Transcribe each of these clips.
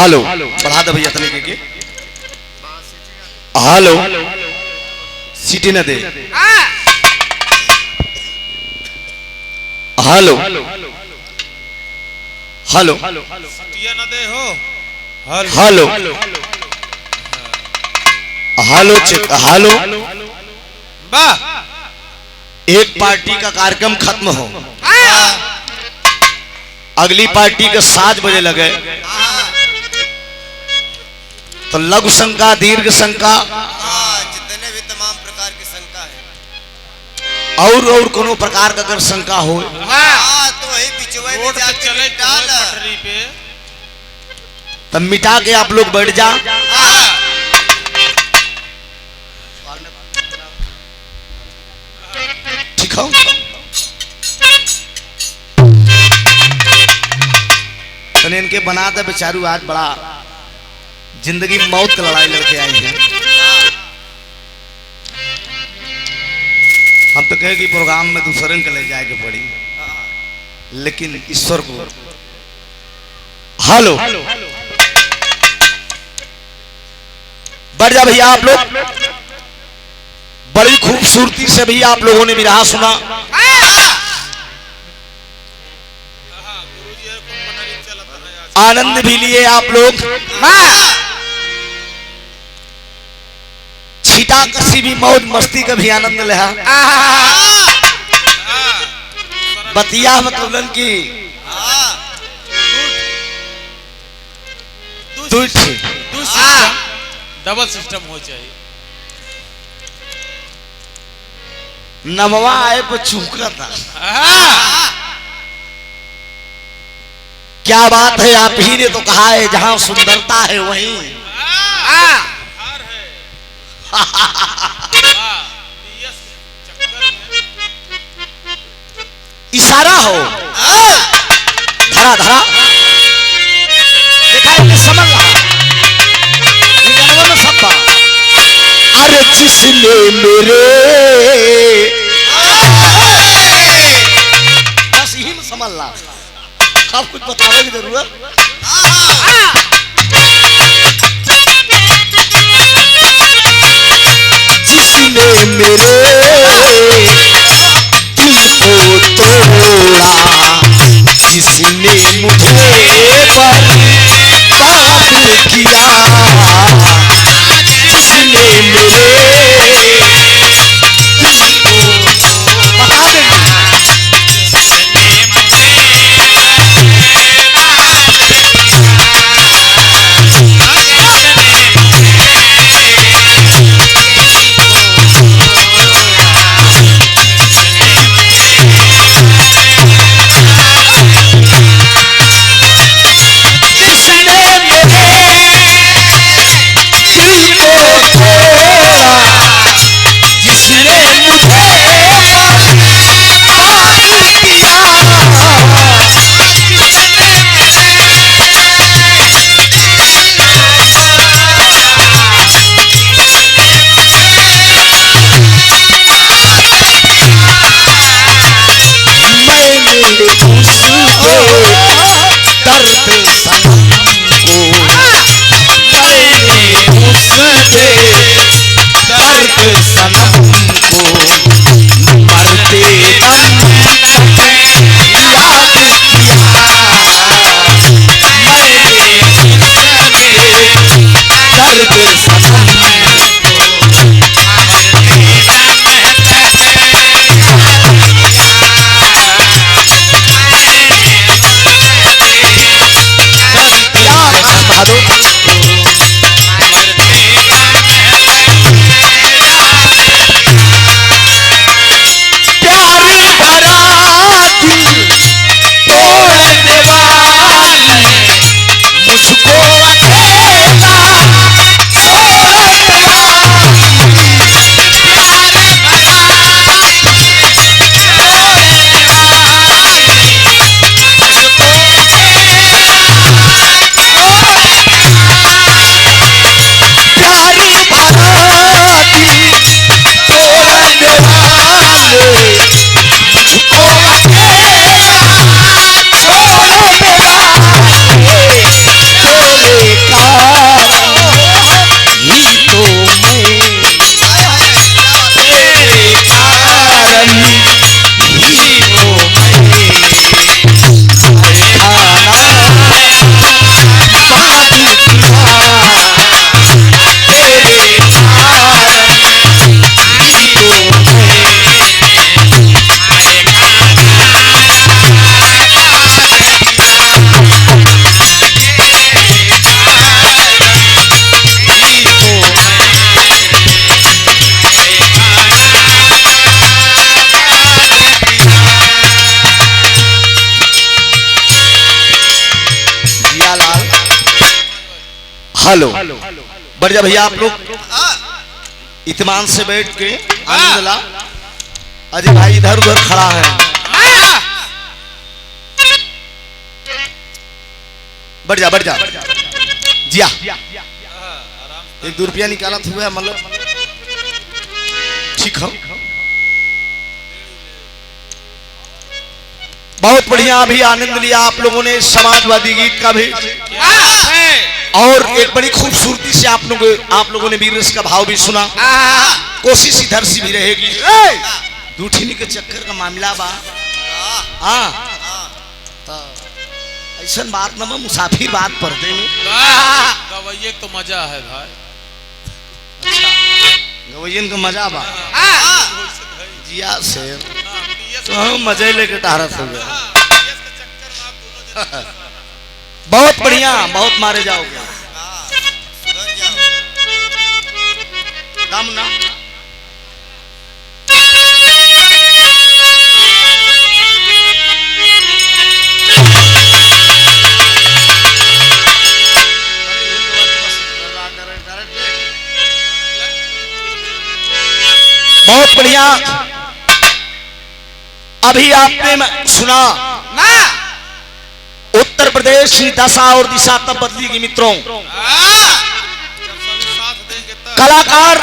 Hello बढ़ा दे भैया तनिक के हेलो सीटी न दे हेलो हेलो सीटियां न दे हो हेलो हेलो चेक हेलो वाह एक पार्टी का कार्यक्रम खत्म हो अगली पार्टी के 7 बजे लगे तो लघु शंका दीर्घ शंका जितने भी तमाम प्रकार की शंका है और कोनो प्रकार का अगर शंका हो तो वही पिछुआ में जाके चले डाल पटरी पे तब मिटा के आप लोग बैठ जा ठीक हो तने इनके बना दे बेचारू आज बड़ा जिंदगी मौत का लड़ाई लड़के आई है। हम तो कहे कि प्रोग्राम में दूसरे के ले जाए के पड़ी लेकिन ईश्वर को हेलो बढ़ जा भैया आप लोग बड़ी खूबसूरती से भी आप लोगों ने विरहा सुना आनंद भी लिए आप लोग छीटा कसी भी मौज मस्ती का भी आनंद लिया बतिया मतलब की डबल सिस्टम हो चाहिए नमवा आए पर चूका था क्या बात है आप ही ने तो कहा है जहां सुंदरता है वहीं इशारा हो धरा धरा देखा है समझ रहा में सब अरे जिसने मेरे बस यही में समझ ला आप कुछ बताने की जरूरत जिसने मेरे दिल को तोड़ा जिसने मुझे बर्बाद किया जिसने मेरे दिल को बता देंगे हेलो बढ़ जा भैया आप लोग इत्मीनान से बैठ के आनंद ला। अजय भाई इधर उधर खड़ा है। बढ़ जा जिया एक 2 रुपया निकाला था मतलब ठीक है। बहुत बढ़िया अभी आनंद लिया आप लोगों ने समाजवादी गीत का भी, और एक बड़ी खूबसूरती से आप लोगों ने वीर रस का भाव भी सुना। कोशिश इधर से भी रहेगी। दूठीनी के चक्कर का मामला बा। ऐसा बात ना मुसाफिर बात पढ़ते में गवैये तो मजा है भाई। गवैयन का मजा बा जिया से तो हम मजे लेके टारत हो गया। बहुत बढ़िया बहुत मारे जाओगे दम ना। बहुत बढ़िया अभी आपने सुना उत्तर प्रदेश की दशा और दिशा तब बदलेगी मित्रों। कलाकार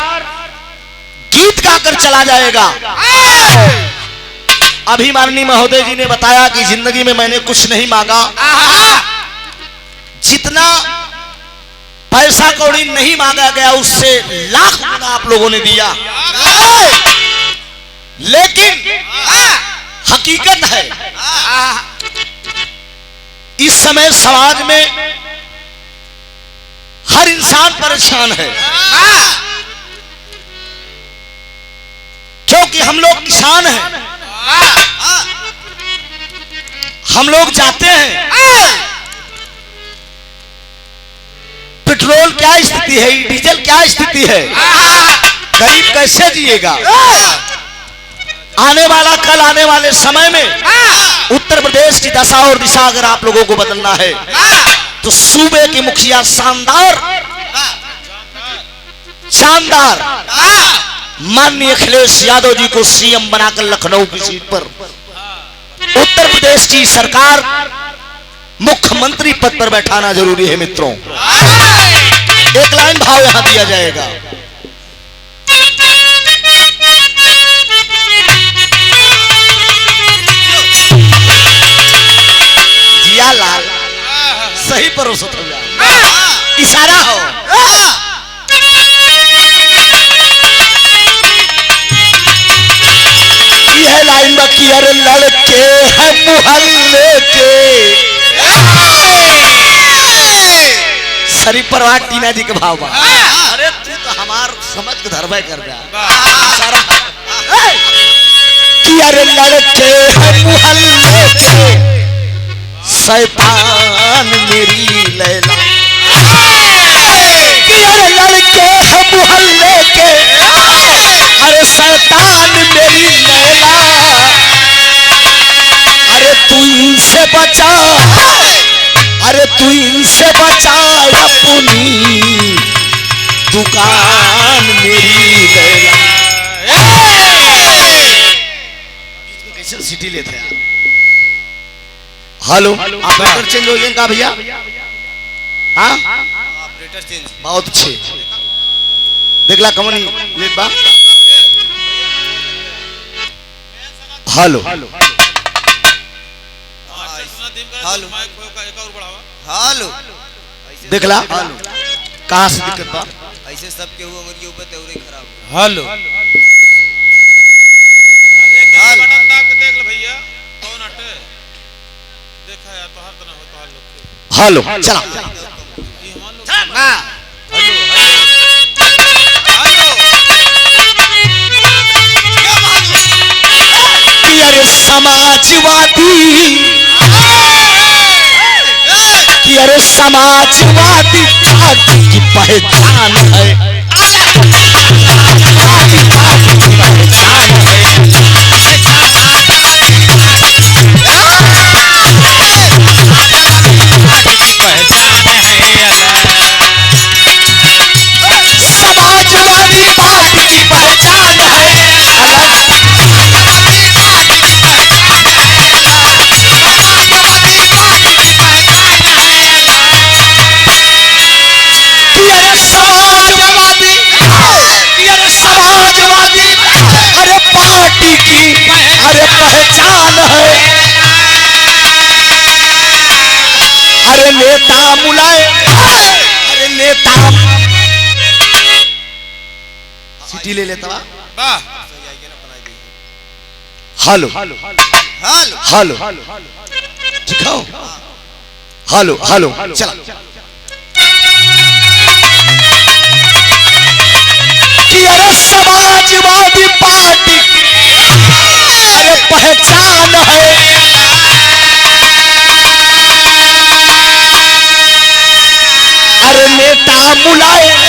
गीत गाकर चला जाएगा। अभी माननीय महोदय जी ने बताया कि जिंदगी में मैंने कुछ नहीं मांगा, जितना पैसा कौड़ी नहीं मांगा गया उससे लाख गुना आप लोगों ने दिया। लेकिन हकीकत है इस समय समाज में हर इंसान परेशान है, क्योंकि हम लोग किसान हैं। हम लोग जाते हैं, पेट्रोल क्या स्थिति है, डीजल क्या स्थिति है, गरीब कैसे जिएगा। आने वाला कल आने वाले समय में उत्तर प्रदेश की दशा और दिशा अगर आप लोगों को बदलना है तो सूबे के मुखिया शानदार माननीय अखिलेश यादव जी को सीएम बनाकर लखनऊ की सीट पर उत्तर प्रदेश की सरकार मुख्यमंत्री पद पर बैठाना जरूरी है मित्रों। एक लाइन भाव यहां दिया जाएगा। जिया लाल सही परोसत हो गया, इशारा हो। यह लाइन बाकी अरे लड़के हैं मुहल्ले के सरी परवार टीना जी के भाव बा। अरे तू तो हमार समझ के धरबे कर गया इशारा कि अरे लड़के हैं मुहल्ले के शैतान मेरी लैला। कि अरे लड़के हैं मुहल्ले के अरे शैतान मेरी लैला। अरे तू इनसे बचा, अरे तू इनसे बचा अपनी दुकान मेरी लैला। कैसे सिटी लेते हैं। हेलो ऑपरेटर चेंज हो जाएगा भैया। हाँ ऑपरेटर चेंज बहुत अच्छे देखला कमन लेत बा। हेलो हेलो हेलो देखला कहाँ से दिक्कत बा। ऐसे सबके हुआ उंगली ऊपर तेवरे खराब। हेलो बटन दाब के देख ले भैया कौन हटे देखा यार तो हर तरह हो तो हर लोग हेलो चला ये हमारे लोग ना। हेलो कि अरे समाजवादी कि अरे समाजवादी पार्टी की पहचान है। नेता मुलायम, अरे नेता सिटी ले लेता वाह हेलो हाल हेलो दिखाओ हेलो हेलो चला कि अरे समाजवादी पार्टी अरे पहचान है, अरे नेता मुलायम,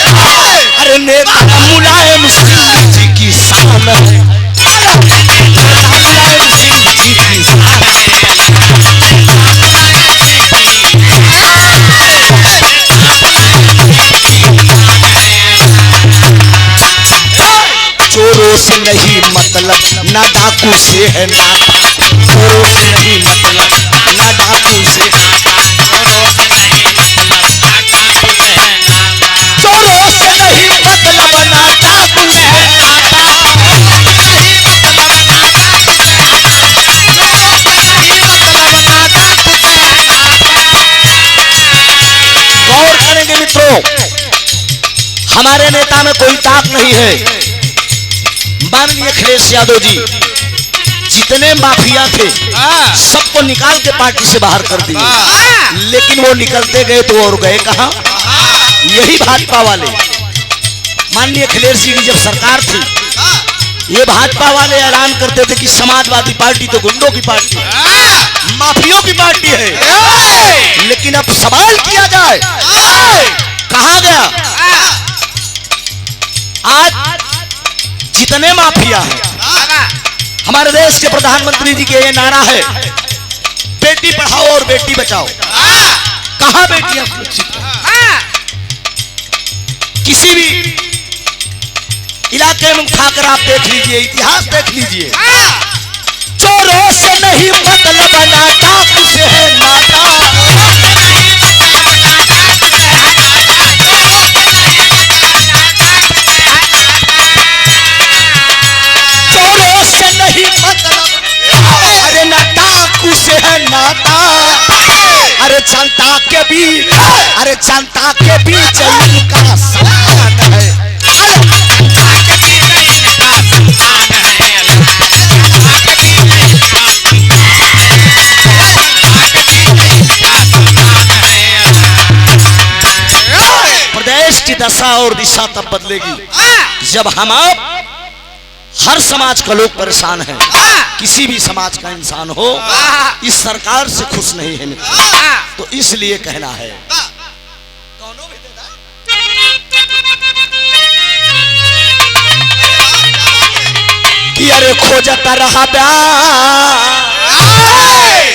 अरे नेता मुलायम सिंह जी की शान है, मुलायम सिंह जी की शान है। चोरों से नहीं मतलब ना डाकू से है नाता, चोरों से नहीं मतलब ना डाकू से, चोरों से नहीं मतलब ना डाकू से नाता, गौर करेंगे मित्रों, हमारे नेता में कोई ताक नहीं है। माननीय अखिलेश यादव जी जितने माफिया थे सबको निकाल के पार्टी से बाहर कर दिए, लेकिन वो निकलते गए तो और गए कहां? यही भाजपा वाले, माननीय अखिलेश जी की जब सरकार थी ये भाजपा वाले ऐलान करते थे कि समाजवादी पार्टी तो गुंडों की पार्टी है, माफियों की पार्टी है, लेकिन अब सवाल किया जाए कहां गया? आज जितने माफिया हैं, हमारे देश के प्रधानमंत्री जी के ये नारा है बेटी पढ़ाओ और बेटी बचाओ, कहां बेटियां सुरक्षित हैं? किसी भी इलाके में उठाकर आप देख लीजिए, इतिहास देख लीजिए, चोरों से नहीं मतलब ना डाकू से है नाता, चोरों से नहीं मतलब, अरे ना डाकू से है नाता, अरे जनता के बीच, अरे जनता के बीच इनका सम्मान है, प्रदेश की दशा और दिशा तब बदलेगी जब हम आप हर समाज का लोग परेशान है, किसी भी समाज का इंसान हो इस सरकार से खुश नहीं है मित्र, तो इसलिए कहना है कि अरे खोजता रहा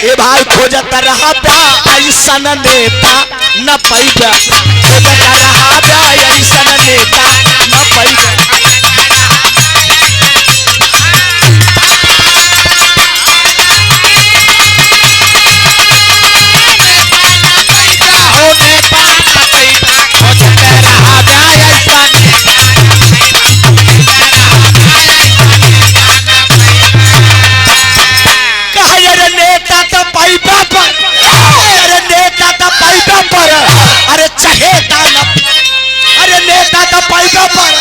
ए भाई खोजता रहा ऐसा नेता न पैदा, खोजता रहा ऐसा नेता न पैदा, अरे चहेता न, अरे नेता का पैदा पर,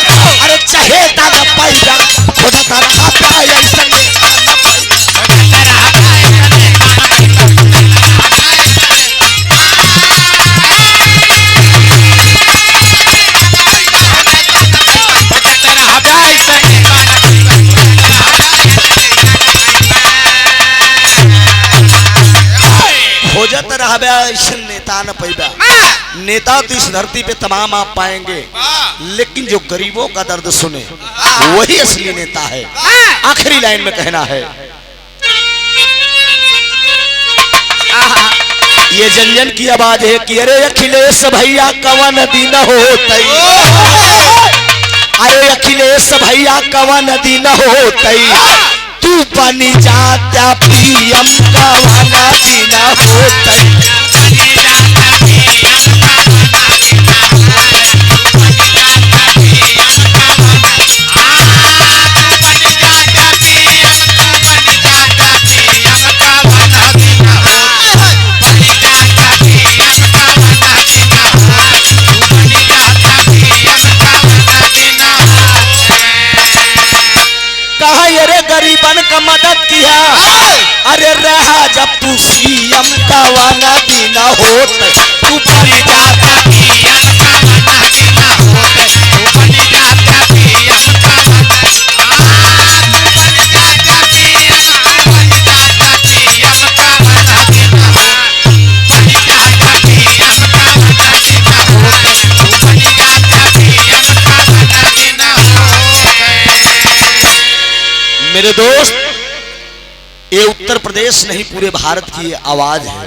अरे चहेता न पैदा, खोजता रहा ऐसा नेता न पैदा, खोजत रहा ऐसा नेता न पैदा। नेता तो इस धरती पे तमाम आप पाएंगे, लेकिन जो गरीबों का दर्द सुने वही असली नेता है। आखिरी लाइन में कहना है, ये जन की आवाज है कि अरे अखिलेश भैया कवन दिन होतई, अरे अखिलेश भैया कवन दिन होतई, तू बनी जाता पीएम कवन दिन होतई, जब तू सीएम का वाना दिन होत तू बन जाता पीएम का वाना दिन होत तू बन जाता पीएम का वाना बन जाता पीएम का वाना दिन बन जाता पीएम का वाना दिन होत तू बन जाता पीएम का वाना दिन होत। मेरे दोस्त, ये उत्तर प्रदेश नहीं पूरे भारत की ये आवाज है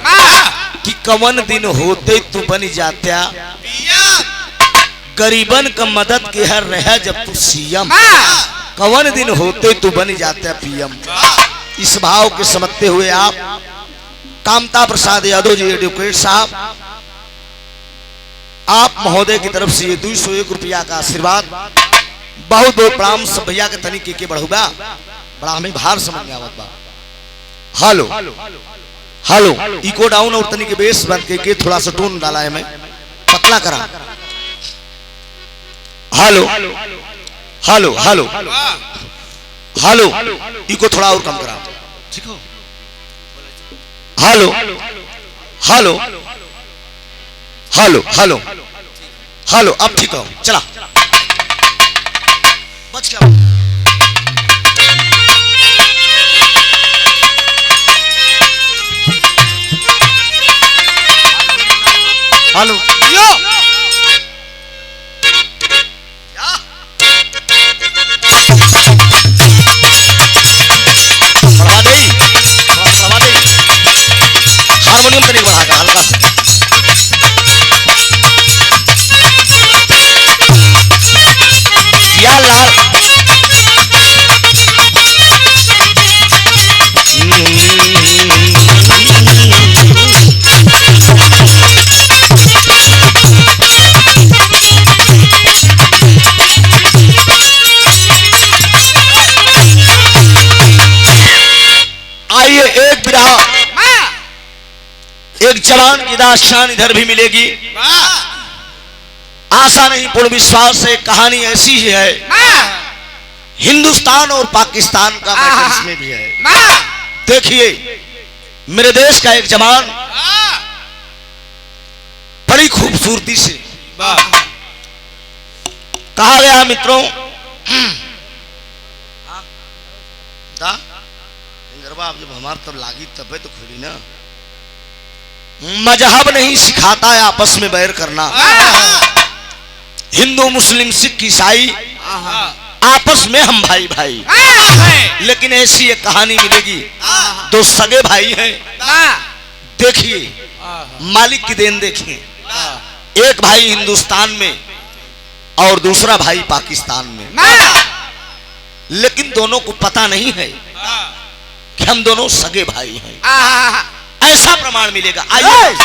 कि कवन दिन होते तू बन जात्या गरीबन का मदद के हर रहा जब तू सीएम, कवन दिन होते तू बन जात्या पीएम। इस भाव के समझते हुए आप कामता प्रसाद यादव जी एडवोकेट साहब, आप महोदय की तरफ से ये 201 रुपया का आशीर्वाद, बहुत बहुत प्रणाम सब भैया के तनिके के बढ़ुबा, बड़ा हमें भार समझ में आवत बा। हेलो हेलो, इको डाउन और तनिक बेस बंद के थोड़ा सा टोन डाला है, मैं पतला करा। Hello hello hello hello, echo थोड़ा और कम करा, ठीक हो। Hello hello hello hello hello, अब ठीक हो, चला बच क्या। हेलो यो बढ़ा दे, बढ़ा दे, हारमोनियम तनिक बढ़ा कर हल्का से। या लाल आइए, एक बिरहा एक जवान की दास्तान इधर भी मिलेगी। आशा नहीं पूर्ण विश्वास है, कहानी ऐसी ही है, हिंदुस्तान और पाकिस्तान का मैटर इसमें भी है। देखिए, मेरे देश का एक जवान बड़ी खूबसूरती से कहा गया मित्रों, आप जब हमारे तब लागी तब तो खुली ना, मजहब नहीं सिखाता है आपस में बैर करना, हिंदू मुस्लिम सिख ईसाई आपस में हम भाई भाई। लेकिन ऐसी एक कहानी मिलेगी, दो सगे भाई हैं। देखिए मालिक की देन, देखिए एक भाई हिंदुस्तान में और दूसरा भाई पाकिस्तान में, लेकिन दोनों को पता नहीं है कि हम दोनों सगे भाई हैं। ऐसा प्रमाण मिलेगा। आइए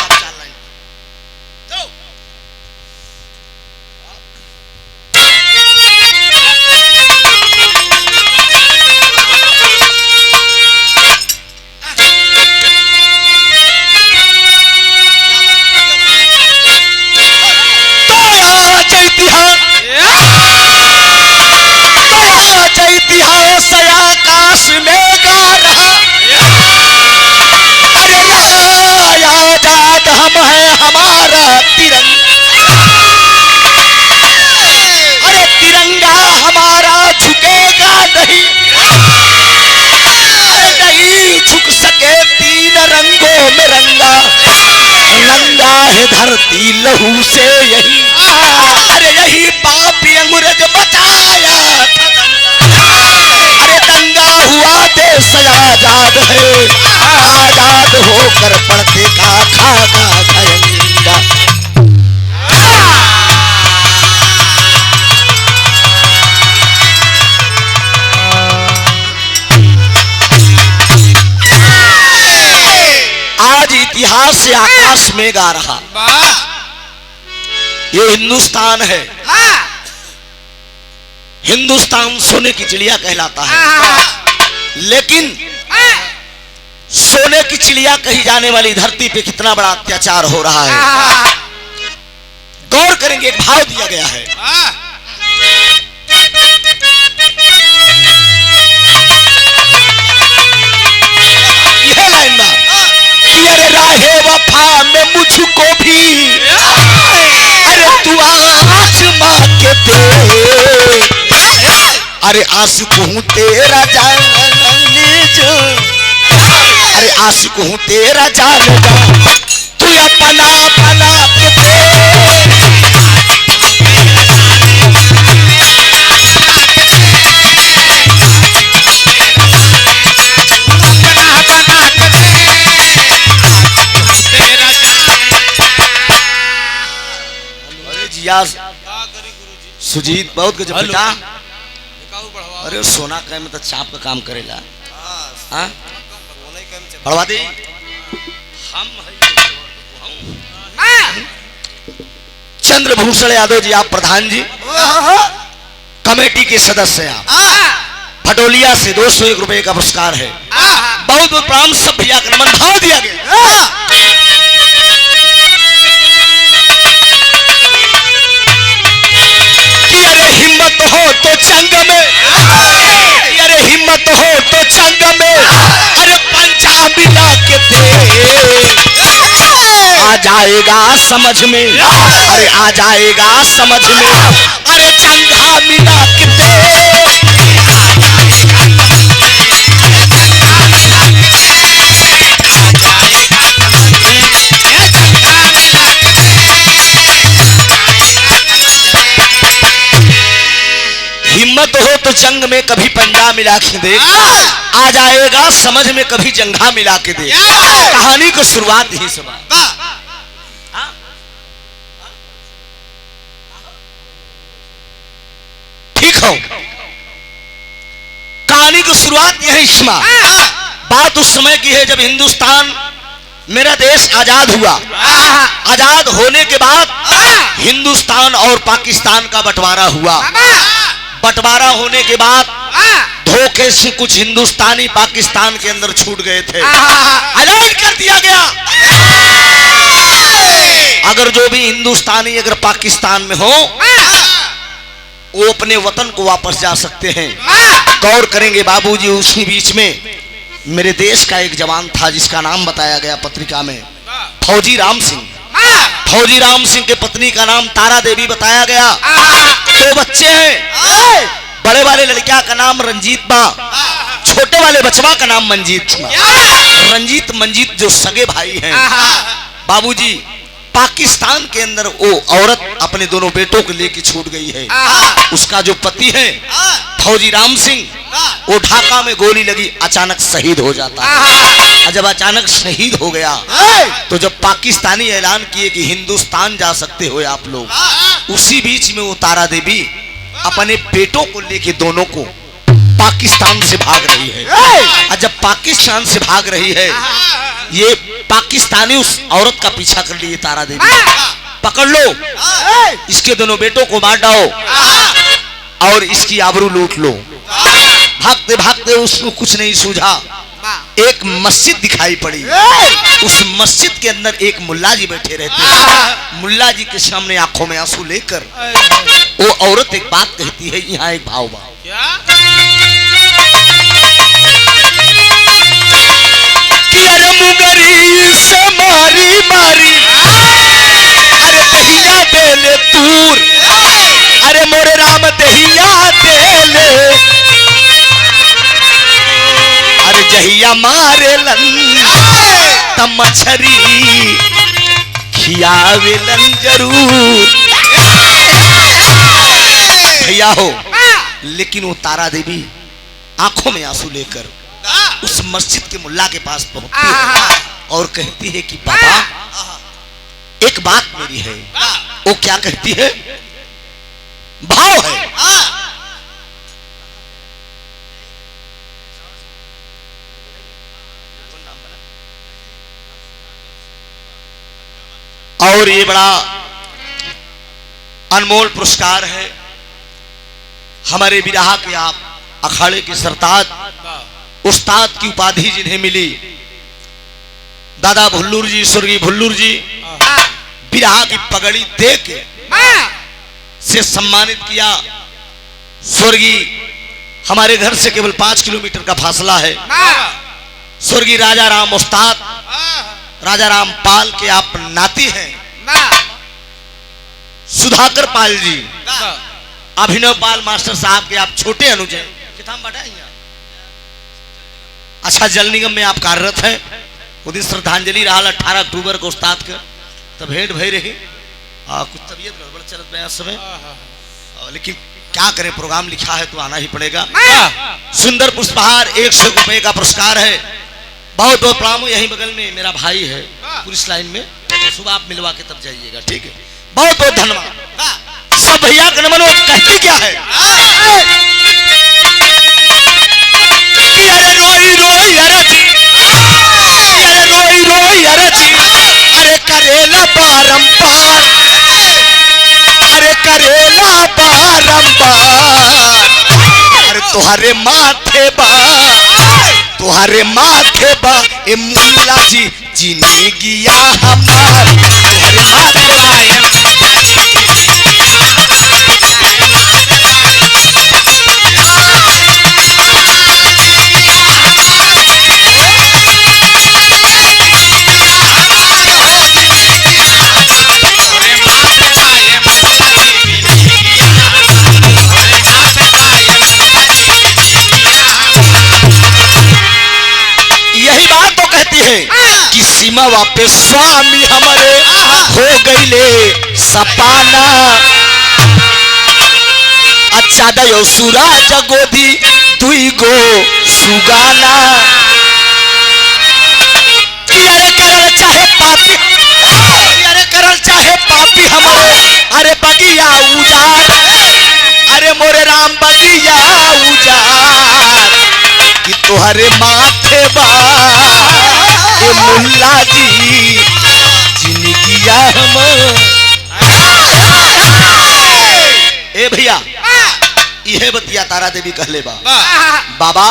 इतिहास आकाश में गा रहा, अरे आजाद हम हैं, हमारा तिरंगा, अरे तिरंगा हमारा झुकेगा नहीं, नहीं झुक सके तीन रंगों में रंगा, रंगा है धरती लहू से यही, अरे यही पापी अंग्रेज बचाया था, अरे दंगा हुआ देश आजाद है, आजाद होकर पढ़ते का खाना खाएंगा। आज इतिहास से आकाश में गा रहा, ये हिंदुस्तान है। हिंदुस्तान सोने की चिड़िया कहलाता है, लेकिन सोने की चिड़िया कही जाने वाली धरती पे कितना बड़ा अत्याचार हो रहा है। गौर करेंगे, एक भाव दिया गया है। यह लाइन में अरे आशिक हूँ तेरा जाने जो, अरे आशिक हूँ तेरा जाने जा, तू अपना बना के दे। अरे जिया सुजीत बहुत गजब बेटा। अरे सोना कहे में तो चाप का काम करेला। हाँ पढ़वा दे। हम चंद्रभूषण यादव जी, आप प्रधान जी, कमेटी के सदस्य हैं आप। भटोलिया से 201 रुपए का पुरस्कार है। बहुत बहुत प्रणाम। सब भैया का नमन भाव दिया गया। अरे हिम्मत हो तो जंग में, अरे हिम्मत हो तो जंग में, अरे पंजा मिला के दे। आ जाएगा समझ में, अरे आ जाएगा समझ में, अरे जंगा मिला के दे। हिम्मत हो तो जंग में कभी पंजा मिला के दे, आ जाएगा समझ में कभी जंघा मिला के दे। कहानी की शुरुआत यही सब है। ठीक हो, कहानी की शुरुआत यही शमा। बात उस समय की है जब हिंदुस्तान मेरा देश आजाद हुआ। आजाद होने के बाद हिंदुस्तान और पाकिस्तान का बंटवारा हुआ। बंटवारा होने के बाद धोखे से कुछ हिंदुस्तानी पाकिस्तान के अंदर छूट गए थे। आजाद कर दिया गया। अगर जो भी हिंदुस्तानी अगर पाकिस्तान में हो वो अपने वतन को वापस जा सकते हैं। गौर करेंगे बाबूजी, उसी बीच में मेरे देश का एक जवान था जिसका नाम बताया गया पत्रिका में, फौजी राम सिंह। फौजी राम सिंह के पत्नी का नाम तारा देवी बताया गया। 2 बच्चे हैं। बड़े वाले लड़किया का नाम रंजीत बा, छोटे वाले बचवा का नाम मंजीत बा। रंजीत मंजीत जो सगे भाई हैं। बाबूजी, पाकिस्तान के अंदर वो औरत अपने दोनों बेटों को लेके छूट गई है। उसका जो पति है फौजी राम सिंह, वो ढाका में गोली लगी, अचानक शहीद हो जाता है। जब अचानक शहीद हो गया तो जब पाकिस्तानी ऐलान किए कि हिंदुस्तान जा सकते हो आप लोग, उसी बीच में वो तारा देवी अपने बेटों को लेके दोनों को पाकिस्तान से भाग रही है। और जब पाकिस्तान से भाग रही है, ये पाकिस्तानी उस औरत का पीछा कर लिए। तारा देवी, पकड़ लो, इसके दोनों बेटों को मार डालो और इसकी आबरू लूट लो। भागते भागते उसको कुछ नहीं सूझा। एक मस्जिद दिखाई पड़ी। उस मस्जिद के अंदर एक मुल्ला जी बैठे रहते हैं। मुल्ला जी के सामने आंखों में आंसू लेकर वो औरत एक बात कहती है। यहाँ एक भाव बा, अरे मुगरी से मारी मारी, अरे दहिया देले तूर, अरे मोरे राम दहिया देले, अरे जहिया मारे लन तब मछरी खियावेलन जरूर। भैया हो, लेकिन वो तारा देवी आंखों में आंसू लेकर उस मस्जिद के मुल्ला के पास पहुंचती है और कहती है कि बाबा एक बात मेरी है। वो क्या कहती है? भाव है, और ये बड़ा अनमोल पुरस्कार है। हमारे बिरहा के आप अखाड़े के सरताज उस्ताद की उपाधि जिन्हें मिली, दादा भुल्लूर जी, स्वर्गीय भुल्लूर जी, बिरहा की पगड़ी दे के से सम्मानित किया। स्वर्गीय हमारे घर से केवल 5 किलोमीटर का फासला है। स्वर्गीय राजा राम उस्ताद, राजा राम पाल के आप नाती हैं। सुधाकर पाल जी, अभिनव पाल मास्टर साहब के आप छोटे अनुज हैं। किताब बढ़ाएंगे। अच्छा, जल निगम में आप कार्यरत हैं। वो दिन श्रद्धांजलि रहा 18 अक्टूबर को उस्ताद का, तब भेंट भई रही। कुछ तबीयत गड़बड़ चलत रहा समय, लेकिन क्या करें, प्रोग्राम लिखा है तो आना ही पड़ेगा। सुंदर पुष्पहार 100 रुपए का पुरस्कार है। बहुत बहुत प्रणाम। यहीं बगल में मेरा भाई है पुलिस लाइन में, सुबह आप मिलवा के तब जाइएगा, ठीक है। बहुत बहुत धन्यवाद। सब भैया का नमन। कहती क्या है कि अरे रोई रोई अरजी, अरे रोई रोई अरजी, अरे करेला बारंबार, अरे करेला बारंबार, अरे तुम्हारे माथे बा, तुम्हारे माथे बा ए मुल्ला जी जीने गिया हमार, तुम्हारे माथे बा। यही बात तो कहती है कि सीमा वापस स्वामी हमारे हो गई ले सपाना। अच्छा दयो सूरज गोदी दुई गो सुगाना, अरे करल चाहे पापी, अरे करल चाहे पापी हमारे, अरे बगिया उजाड़, अरे मोरे राम बगिया उजाड़, कि तुहरे माथे बा ए मुल्ला जी जिंदगिया हम। ए भैया, यह बतिया तारा देवी कहले बा, बाबा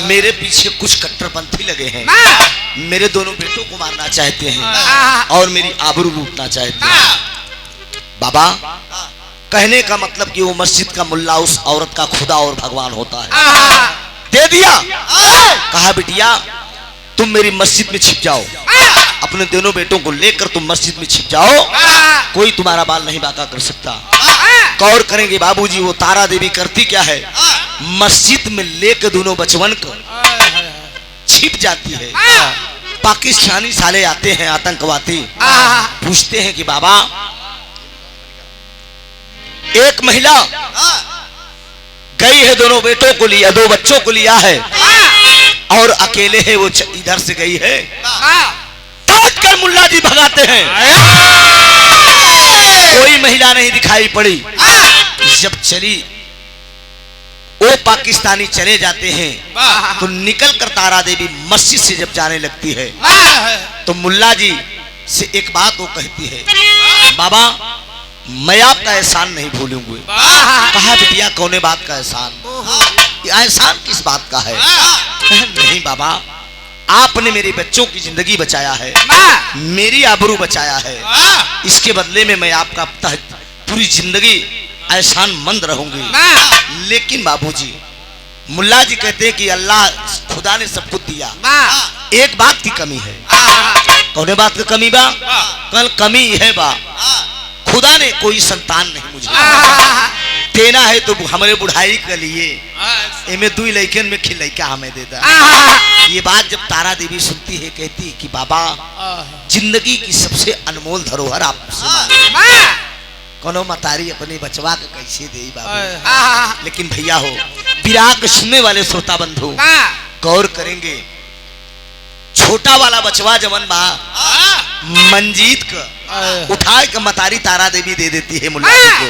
मेरे पीछे कुछ कट्टरपंथी लगे हैं, मेरे दोनों बेटों को मारना चाहते हैं और मेरी आबरू लूटना चाहते हैं। बाबा कहने का मतलब कि वो मस्जिद का मुल्ला उस औरत का खुदा और भगवान होता है। दे दिया, कहा बिटिया तुम मेरी मस्जिद में छिप जाओ, अपने दोनों बेटों को लेकर तुम मस्जिद में छिप जाओ, कोई तुम्हारा बाल नहीं बाका कर सकता। गौर करेंगे बाबूजी, वो तारा देवी करती क्या है, मस्जिद में लेकर दोनों बचवन को छिप जाती है। पाकिस्तानी साले आते हैं आतंकवादी, पूछते हैं कि बाबा एक महिला गई है, दोनों बेटों को लिया, दो बच्चों को लिया है और अकेले है, वो इधर से गई है। काट कर मुल्ला जी भगाते हैं, कोई महिला नहीं दिखाई पड़ी। जब चली, वो पाकिस्तानी चले जाते हैं तो निकल कर तारा देवी मस्जिद से जब जाने लगती है तो मुल्ला जी से एक बात वो कहती है, बाबा मैं आपका एहसान नहीं भूलूंगी। कहा बिटिया कौने बात का एहसान, एहसान किस बात का है। नहीं बाबा, आपने मेरे बच्चों की जिंदगी बचाया है, मेरी आबरू बचाया है, इसके बदले में मैं आपका पूरी जिंदगी एहसान मंद रहूंगी। लेकिन बाबूजी, मुल्ला जी कहते हैं कि अल्लाह खुदा ने सब कुछ दिया, एक बात की कमी है। कौने बात की कमी बा, कल कमी है बा, खुदा ने कोई संतान नहीं मुझे देना है, तो हमारे बुढ़ाई के लिए इमे दुई लड़कन में खिलैका हमें देता। ये बात जब तारा देवी सुनती है, कहती है कि बाबा जिंदगी की सबसे अनमोल धरोहर आपसे कोनो मतारी अपने बचवा के कैसे दे बाबा। लेकिन भैया हो, विराग सुनने वाले श्रोता बंधु गौर करेंगे, छोटा वाला बचवा जवन बा मंजीत का उठा के मतारी तारा देवी दे देती है मुल्ला जी को।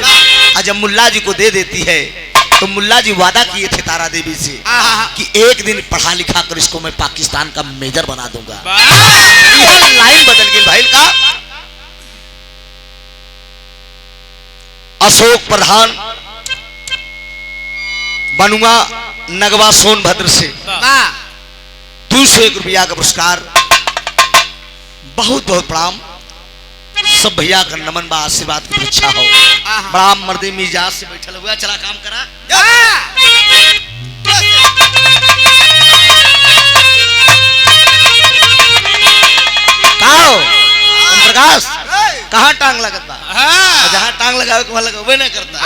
और जब मुल्ला जी को दे देती है तो मुल्ला जी वादा किए थे तारा देवी से कि एक दिन पढ़ा लिखा कर इसको मैं पाकिस्तान का मेजर बना दूंगा। यह लाइन बदल गई भाई का। अशोक प्रधान बनुआ नगवा सोनभद्र से 201 रुपया का पुरस्कार। बहुत बहुत प्रणाम। सब भैया का नमन बा, आशीर्वाद की इच्छा हो। बड़ा मर्दे मिजाज से बैठल हुआ, चला काम करा। कहाँ हो प्रकाश, कहाँ टांग लगत बा? जहाँ टांग लगा बुझावे को लगवे ना करता।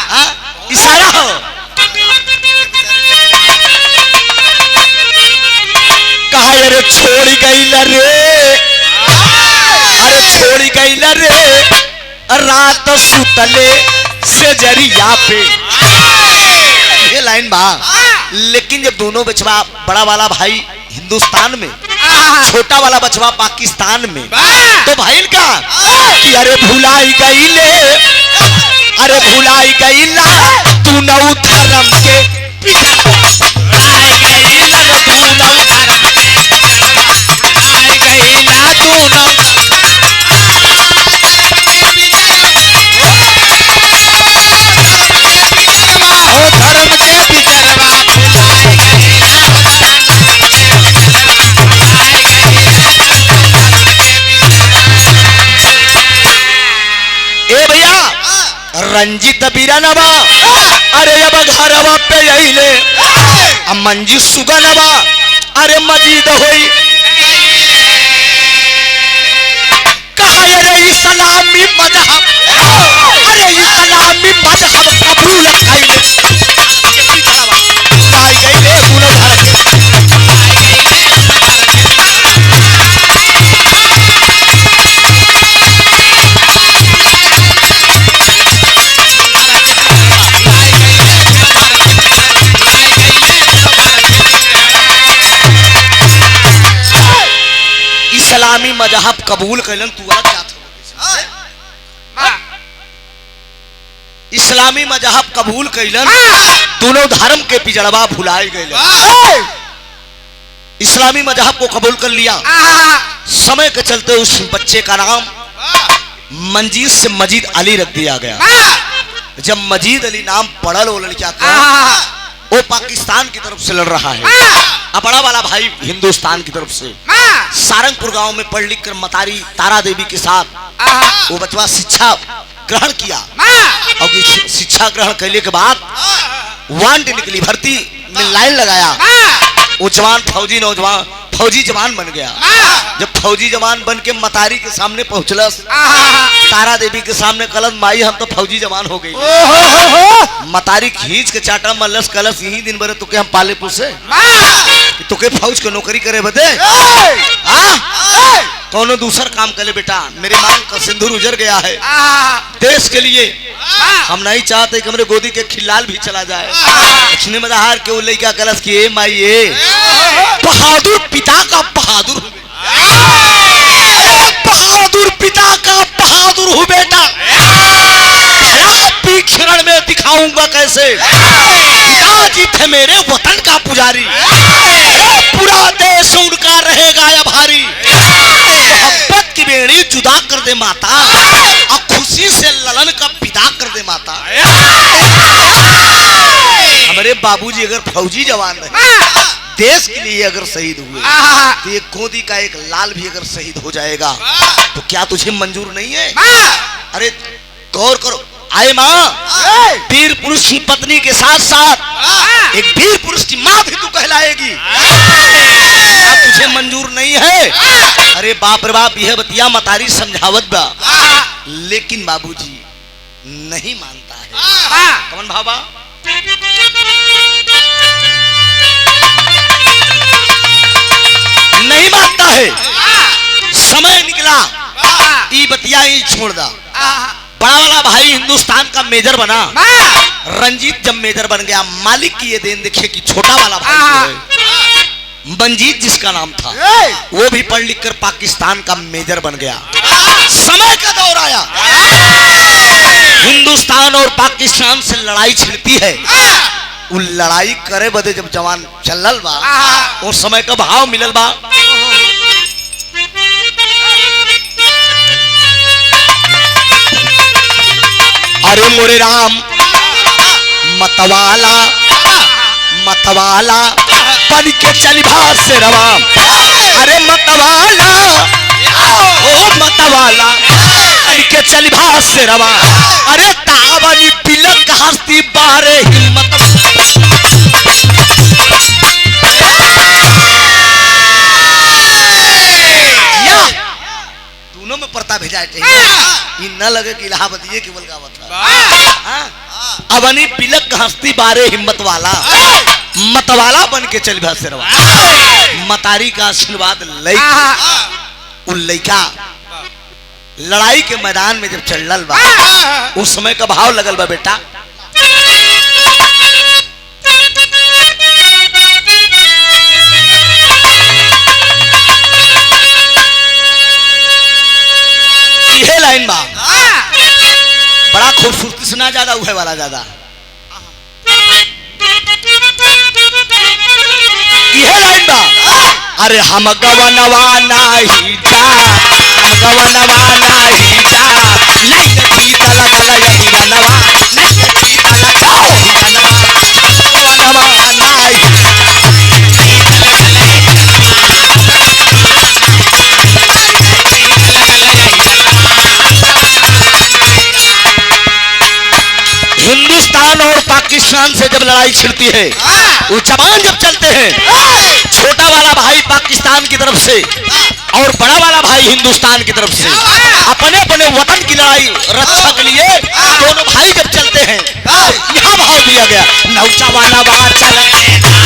हाँ इशारा हो। कहा अरे छोड़ गई रे, अरे छोड़ गई रे रात सुतले से जरिया पे। ये लाइन बा। लेकिन जब दोनों बचवा, बड़ा वाला भाई हिंदुस्तान में, छोटा वाला बचवा पाकिस्तान में, तो भाई का कि अरे भुलाई गई ले, अरे भुलाई गई ला तू नौ धर्म के पीछे, भुलाई गई ला तू नौ धर्म के, भुलाई गई ला तू नौ धर्म के पिछड़वा, भुलाई गई ला ए भैया रंजित बीरानवा, अरे अब घरवा पे अइले मंजी सुगनवा, अरे मजीद होई कहा अरे इस्लामी मजहब, अरे इस्लामी मजहब कबूल कइले, आई गइले गुण धर के, इस्लामी मजहब कबूल कैलन। तू अलग जात हो, इस्लामी मजहब कबूल कैलन, दोनों धर्म के पिजड़वा भुलाए गए। इस्लामी मजहब को कबूल कर लिया। समय के चलते उस बच्चे का नाम मंजीद से मजीद अली रख दिया गया। जब मजीद अली नाम पढ़ा लो लड़किया का, वो पाकिस्तान की तरफ से लड़ रहा है, अब बड़ा वाला भाई हिंदुस्तान की तरफ से। सारंगपुर गांव में पढ़ लिख कर मतारी तारा देवी के साथ वो बचवा शिक्षा ग्रहण किया, और शिक्षा ग्रहण करने के बाद वांट निकली, भर्ती में लाइन लगाया। वो जवान फौजी नौजवान फौजी जवान बन गया। जब फौजी जवान बन के मतारी के सामने पहुंचलस, तारा देवी के सामने कलश माई हम तो फौजी जवान हो गई। मतारी खींच के चाटा मल्लस कलश यही दिन भरे तुके हम पाले पुसे, तुके फौज के नौकरी करे बदे कौनो दूसर काम करे बेटा। मेरे मांग का सिंदूर उजर गया है देश के लिए। हम नहीं चाहते कि हमारे गोदी के खिलाल भी चला जाए। लक्ष्मी मदाहार के उल्ले क्या कलश किए माई बहादुर पिता का बहादुर, बहादुर पिता का बहादुर हूँ बेटा। क्षरण में दिखाऊंगा कैसे पिताजी थे मेरे वतन का पुजारी, पूरा देश उनका रहेगा आभारी। मोहब्बत की बेड़ी जुदा कर दे माता, और खुशी से ललन का विदा कर दे माता। हमारे बाबूजी अगर फौजी जवान रहे, देश के लिए अगर शहीद हुए, तो एक गोदी का एक लाल भी अगर शहीद हो जाएगा तो क्या तुझे मंजूर नहीं है? अरे गौर करो, आए माँ वीर पुरुष की पत्नी के साथ साथ एक वीर पुरुष की माँ भी तू कहलाएगी। क्या तुझे मंजूर नहीं है? अरे बाप रे बाप, यह बतिया मतारी समझावत बा, लेकिन बाबूजी नहीं मानता है। कौन भाबा? नहीं मानता है। समय निकला, ई बतिया ही छोड़ दा। बड़ा वाला भाई हिंदुस्तान का मेजर बना। रंजीत जब मेजर बन गया, मालिक की ये देन देखिए कि छोटा वाला भाई जो है मंजीत जिसका नाम था, वो भी पढ़ लिख कर पाकिस्तान का मेजर बन गया। समय का दौर आया, हिंदुस्तान और पाकिस्तान से लड़ाई छिड़ती है। वो लड़ाई करे बदे जब जवान चलल बा, और समय का भाव मिलल बा। अरे मोरे राम मतवाला मतवाला बन के चली भात से रवाम। अरे मतवाला ओ मतवाला बन के चली भात से रवाम। अरे तावनी पिलक हस्ती बारे हिम्मत। दोनों में पर्ता भेजा चाहिए, न लगे कि इलाहाबादिये केवल गावत है। हाँ? अवनी पिलक हस्ती बारे हिम्मत वाला मतवाला बन के चल भसरवा मतारी का आशीर्वाद लई उ लइका लड़ाई के मैदान में जब चलल बा उस समय का भाव लगल बा बेटा। यह लाइन बा बड़ा खूबसूरती से ना ज्यादा उहे वाला ज्यादा यह लाइन बा। अरे हम गवनवा नहीं जा हम गवनवा नहीं जा नहीं लगी तला तला यही गनवा नहीं लगी तला तला यही गनवा गवनवा नहीं हिंदुस्तान और पाकिस्तान से जब लड़ाई छिड़ती है वो जवान जब चलते हैं छोटा वाला भाई पाकिस्तान की तरफ से और बड़ा वाला भाई हिंदुस्तान की तरफ से अपने अपने वतन की लड़ाई रक्षा के लिए दोनों भाई जब चलते हैं यहाँ भाव दिया गया नौचा वाला बाहर नहीं बता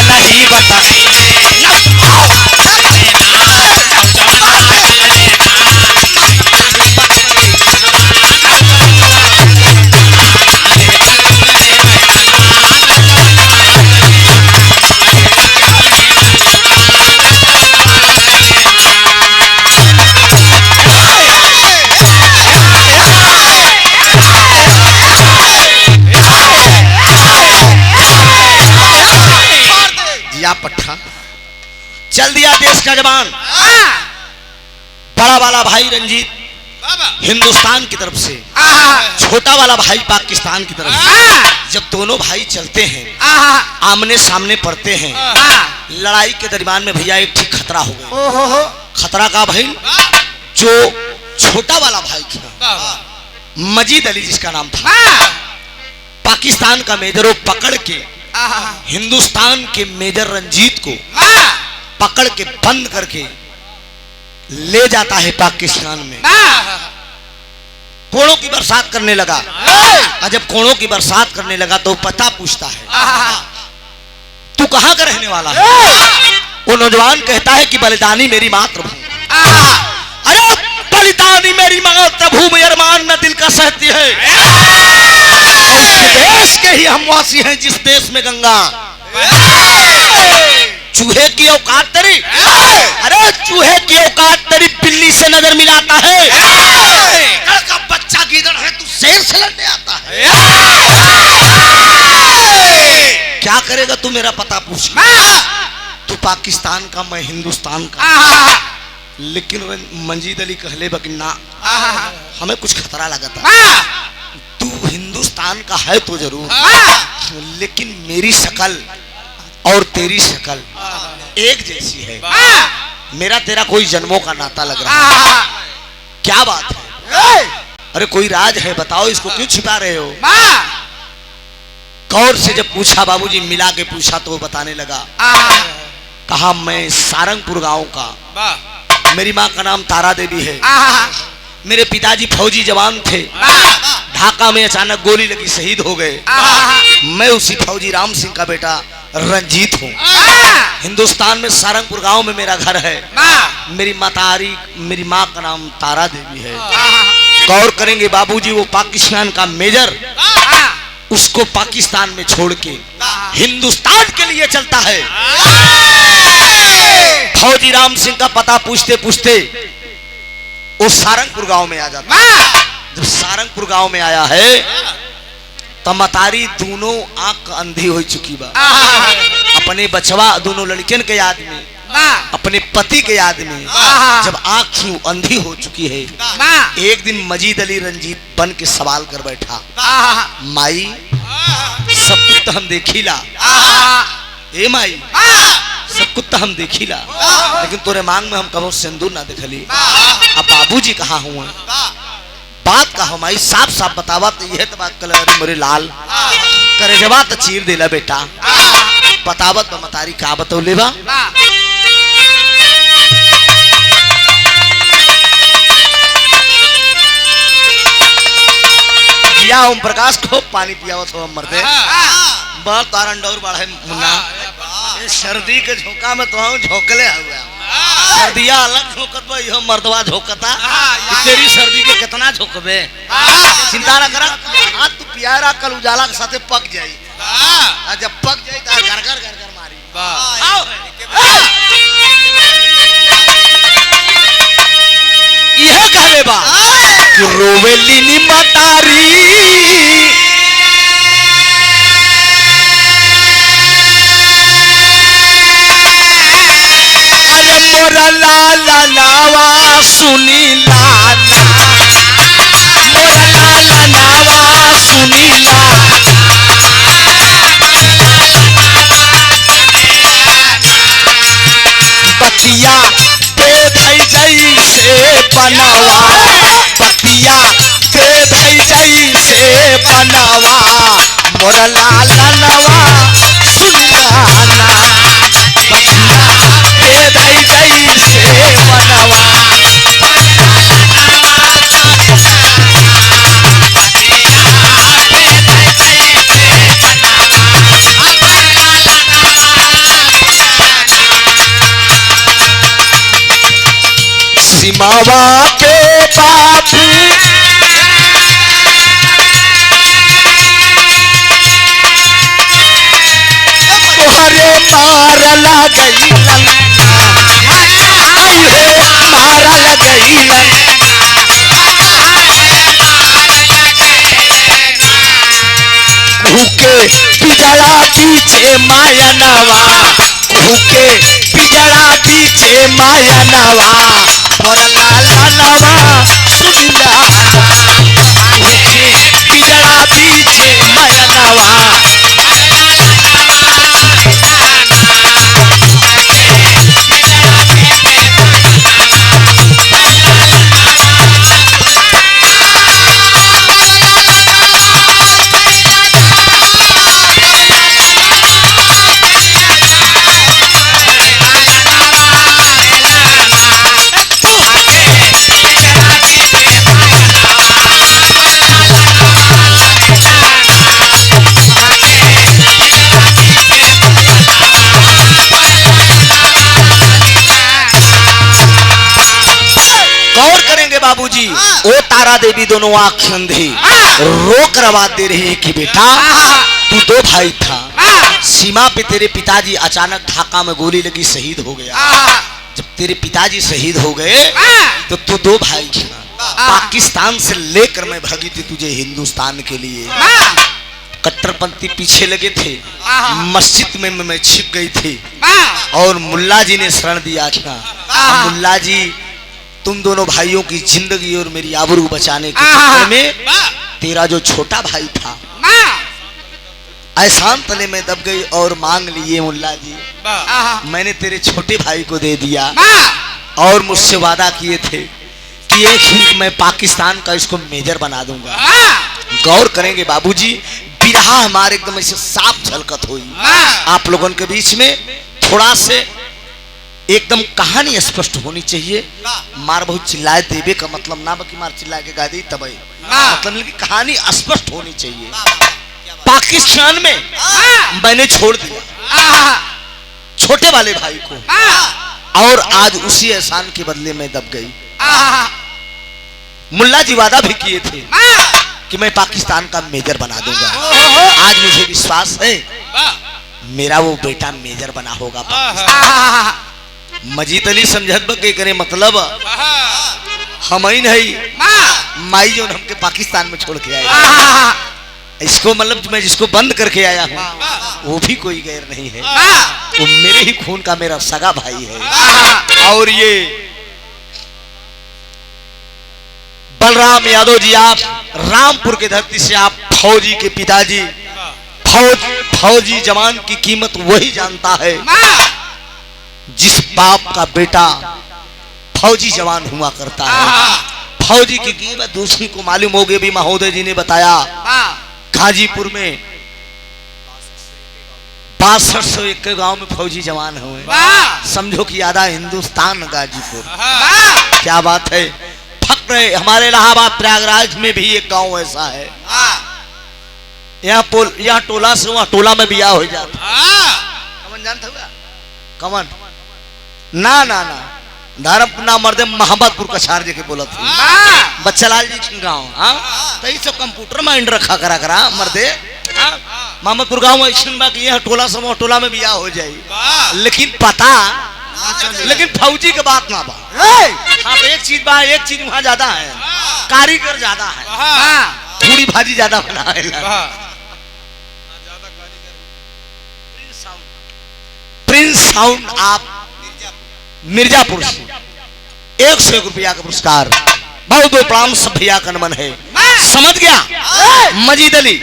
नहीं बता पट्टा चल दिया देश का जवान बड़ा वाला भाई रंजीत हिंदुस्तान की तरफ से छोटा वाला भाई पाकिस्तान की तरफ से जब दोनों भाई चलते हैं आमने सामने पड़ते हैं लड़ाई के दरमियान में भैया एक ठीक खतरा हो गया। खतरा का भाई जो छोटा वाला भाई था मजीद अली जिसका नाम था पाकिस्तान का मेजर वो पकड़ के हिंदुस्तान के मेजर रंजीत को पकड़ के बंद करके ले जाता है पाकिस्तान में। कोड़ों की बरसात करने लगा और जब कोड़ों की बरसात करने लगा तो पता पूछता है तू कहां का रहने वाला है। वो नौजवान कहता है कि बलिदानी मेरी मातृभूमि। अरे बलिदानी मेरी मातृभूमि अरमान न दिल का सहती है देश के ही हम वासी हैं जिस देश में गंगा चूहे की औकात तेरी अरे चूहे की औकात तेरी बिल्ली से नजर मिलाता है का बच्चा गीदड़ है तू शेर से लड़ने आता है। क्या करेगा तू मेरा पता पूछ तू पाकिस्तान का मैं हिंदुस्तान का लेकिन मंजीद अली कहले बकिन्ना हमें कुछ खतरा लगा था तू हिंदुस्तान का है तो जरूर लेकिन मेरी शक्ल और तेरी शक्ल एक जैसी है मेरा तेरा कोई जन्मों का नाता लग रहा है। क्या बात है अरे कोई राज है बताओ इसको क्यों छिपा रहे हो। गौर से जब पूछा बाबूजी मिला के पूछा तो वो बताने लगा कहा मैं सारंगपुर गांव का मेरी माँ का नाम तारा देवी है मेरे पिताजी फौजी जवान थे ढाका में अचानक गोली लगी शहीद हो गए। मैं उसी फौजी राम सिंह का बेटा रंजीत हूँ। हिंदुस्तान में सारंगपुर गांव में मेरा घर है। मेरी माँ का नाम तारा देवी है। गौर करेंगे बाबूजी वो पाकिस्तान का मेजर उसको पाकिस्तान में छोड़ के हिंदुस्तान के लिए चलता है। फौजी राम सिंह का पता पूछते पूछते वो सारंगपुर गांव में आ जाता है। जब सारंगपुर गांव में आया है तो मतारी दोनों आंख अंधी हो चुकी बा। अपने बचवा दोनों लड़कियन के याद में अपने पति के याद में जब आंख अंधी हो चुकी है एक दिन मजीद अली रंजीत बन के सवाल कर बैठा माई सब कुछ तो हम देखीला ए माई सब कुछ तो हम देखिला, लेकिन तोरे मांग में हम कभी सिंदूर ना देखली। अब बाबूजी कहाँ हुआ, बात का हमारी साफ साफ बतावा। तो यह तो बात कल मोरे लाल करे जवा तो चीर देला बेटा, बतावत तो मतारी का बतौले बा। या ओम प्रकाश को पानी पियावत हो मरते बहुत तारन डौर बढ़े मुन्ना। ये सर्दी के झोंका में तो हम झोंकले हुआ, सर्दिया अलग झोंकत बा, यह मर्दवा झोंकता। तेरी सर्दी के कितना झोंकबे, चिंता ना करा। आज तू प्यारा कल उजाला के साथे पक जाई, जब पक जाई तो घर घर घर घर मारी। आओ यह कहले बा कि रोवेली नी मतारी अरे मोरा लाला नावा सुनी लाला, मोरा लाला नावा सुनी लाला। बतिया पे धई जई से बनावा, बतिया पे धई जई से बनावा, मोरा लाला नवा सुनाना। बतिया पे धई जई से बनावा, सिमावा के बापू तोहरे मारला गईलन, औरे मारल गईलन। भूखे पिजड़ा पीछे माया नवा, भूखे पिजड़ा पीछे माया नवा, मोरा लाला नवा सुनाना। भूखे पिजड़ा पीछे माया नवा, बाबूजी ओ तारा देवी दोनों आंख अंधी रोक रवा दे रही है कि बेटा तू दो भाई था, सीमा पे तेरे पिताजी अचानक ढाका में गोली लगी शहीद हो गया। जब तेरे पिताजी शहीद हो गए तो तू दो भाई था, पाकिस्तान से लेकर मैं भागी थी तुझे हिंदुस्तान के लिए। कट्टरपंथी पीछे लगे थे, मस्जिद में मैं छिप गई थी और मुल्ला जी ने शरण दिया था। मुल्ला जी तुम दोनों भाइयों की जिंदगी और मेरी आबरू बचाने के चक्कर में तेरा जो छोटा भाई था एहसान तले में दब गई और मांग लिए मुल्ला जी, मैंने तेरे छोटे भाई को दे दिया और मुझसे वादा किए थे कि एक ही मैं पाकिस्तान का इसको मेजर बना दूंगा। गौर करेंगे बाबूजी, बिरहा हमारे एकदम ऐसे साफ झलकत हुई आप लोगों के बीच में। थोड़ा से एकदम कहानी स्पष्ट होनी चाहिए। मार बहुत चिल्लाए देवे का मतलब ना बाकी मार चिल्ला के गा दी तब मतलब कि कहानी स्पष्ट होनी चाहिए। पाकिस्तान में मैंने छोड़ दिया छोटे वाले भाई को और आज उसी एहसान के बदले में दब गई। मुल्ला जी वादा भी किए थे कि मैं पाकिस्तान का मेजर बना दूंगा। आज मुझे विश्वास है मेरा वो बेटा मेजर बना होगा। मजीद अली समझत बके करे मतलब हम ही नहीं माई जो हमके पाकिस्तान में छोड़ के आए, इसको मतलब मैं जिसको बंद करके आया हूँ वो भी कोई गैर नहीं है, वो मेरे ही खून का मेरा सगा भाई है। और ये बलराम यादव जी, आप रामपुर के धरती से, आप फौजी के पिताजी, फौजी जवान की कीमत वही जानता है जिस बाप का बेटा फौजी जवान हुआ करता है, फौजी की कीमत दूसरी को मालूम होगी। भी महोदय जी ने बताया गाजीपुर में 6201 के गांव में फौजी जवान हुए। समझो कि आधा हिंदुस्तान गाजीपुर। क्या बात है, फक्र है। हमारे इलाहाबाद प्रयागराज में भी एक गांव ऐसा है। यहाँ टोला से वहां टोला में बियाह हो जाता। कमन जानते हुआ कमन ना ना ना धर्म ना मर्दे मोहम्मदपुर कछार जी के बोला था बच्चालाल जी गाँव। तो ये सब कंप्यूटर माइंड रखा करा मर्दे। मोहम्मदपुर गाँव में टोला समूह टोला में बियाह हो जाए, लेकिन पता लेकिन फौजी के बात ना बा। हाँ तो एक चीज वहाँ ज्यादा है, कारीगर ज्यादा है, पूरी भाजी ज्यादा बना। प्रिंस साउंड आप मिर्जापुर से 101 रुपया का पुरस्कार। बहुत प्रणाम सब भैया का नमन है। समझ गया मजीद अली,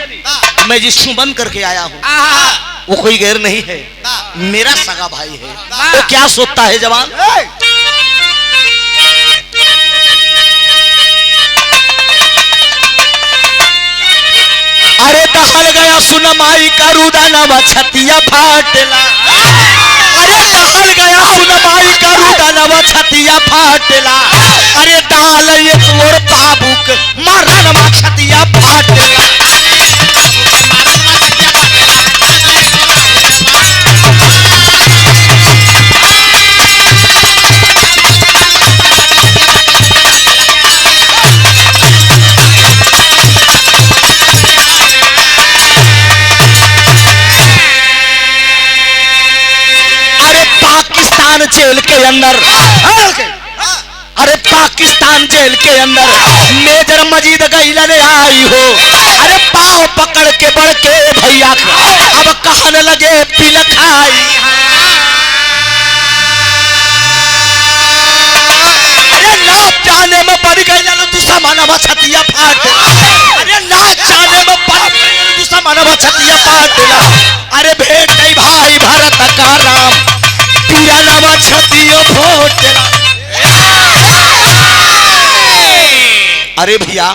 मैं जिसको बंद करके आया हूँ वो कोई गैर नहीं है, मेरा सगा भाई है। वो क्या सोचता है जवान? अरे दहल गया सुनमाई का रुदाना छतिया फाटला। अरे दहल गया सुनमाई का रुदाना छतिया फाटला। अरे डाल एक और ताबुक मारना छतिया फाटला। पाकिस्तान जेल के अंदर, अरे पाकिस्तान जेल के अंदर मेजर मजीद गईला ने आई हो। अरे पाँव पकड़ के बढ़ के भैया अब कहने लगे पिल खाई। अरे ना जाने में पड़ गई दूसरा मानव छतिया फाट। अरे ना जाने में पड़ गई दूसरा मानव छतिया फाट। अरे भेट गई भाई भारत का राम पूरा नवा छतिया फोटला। अरे भैया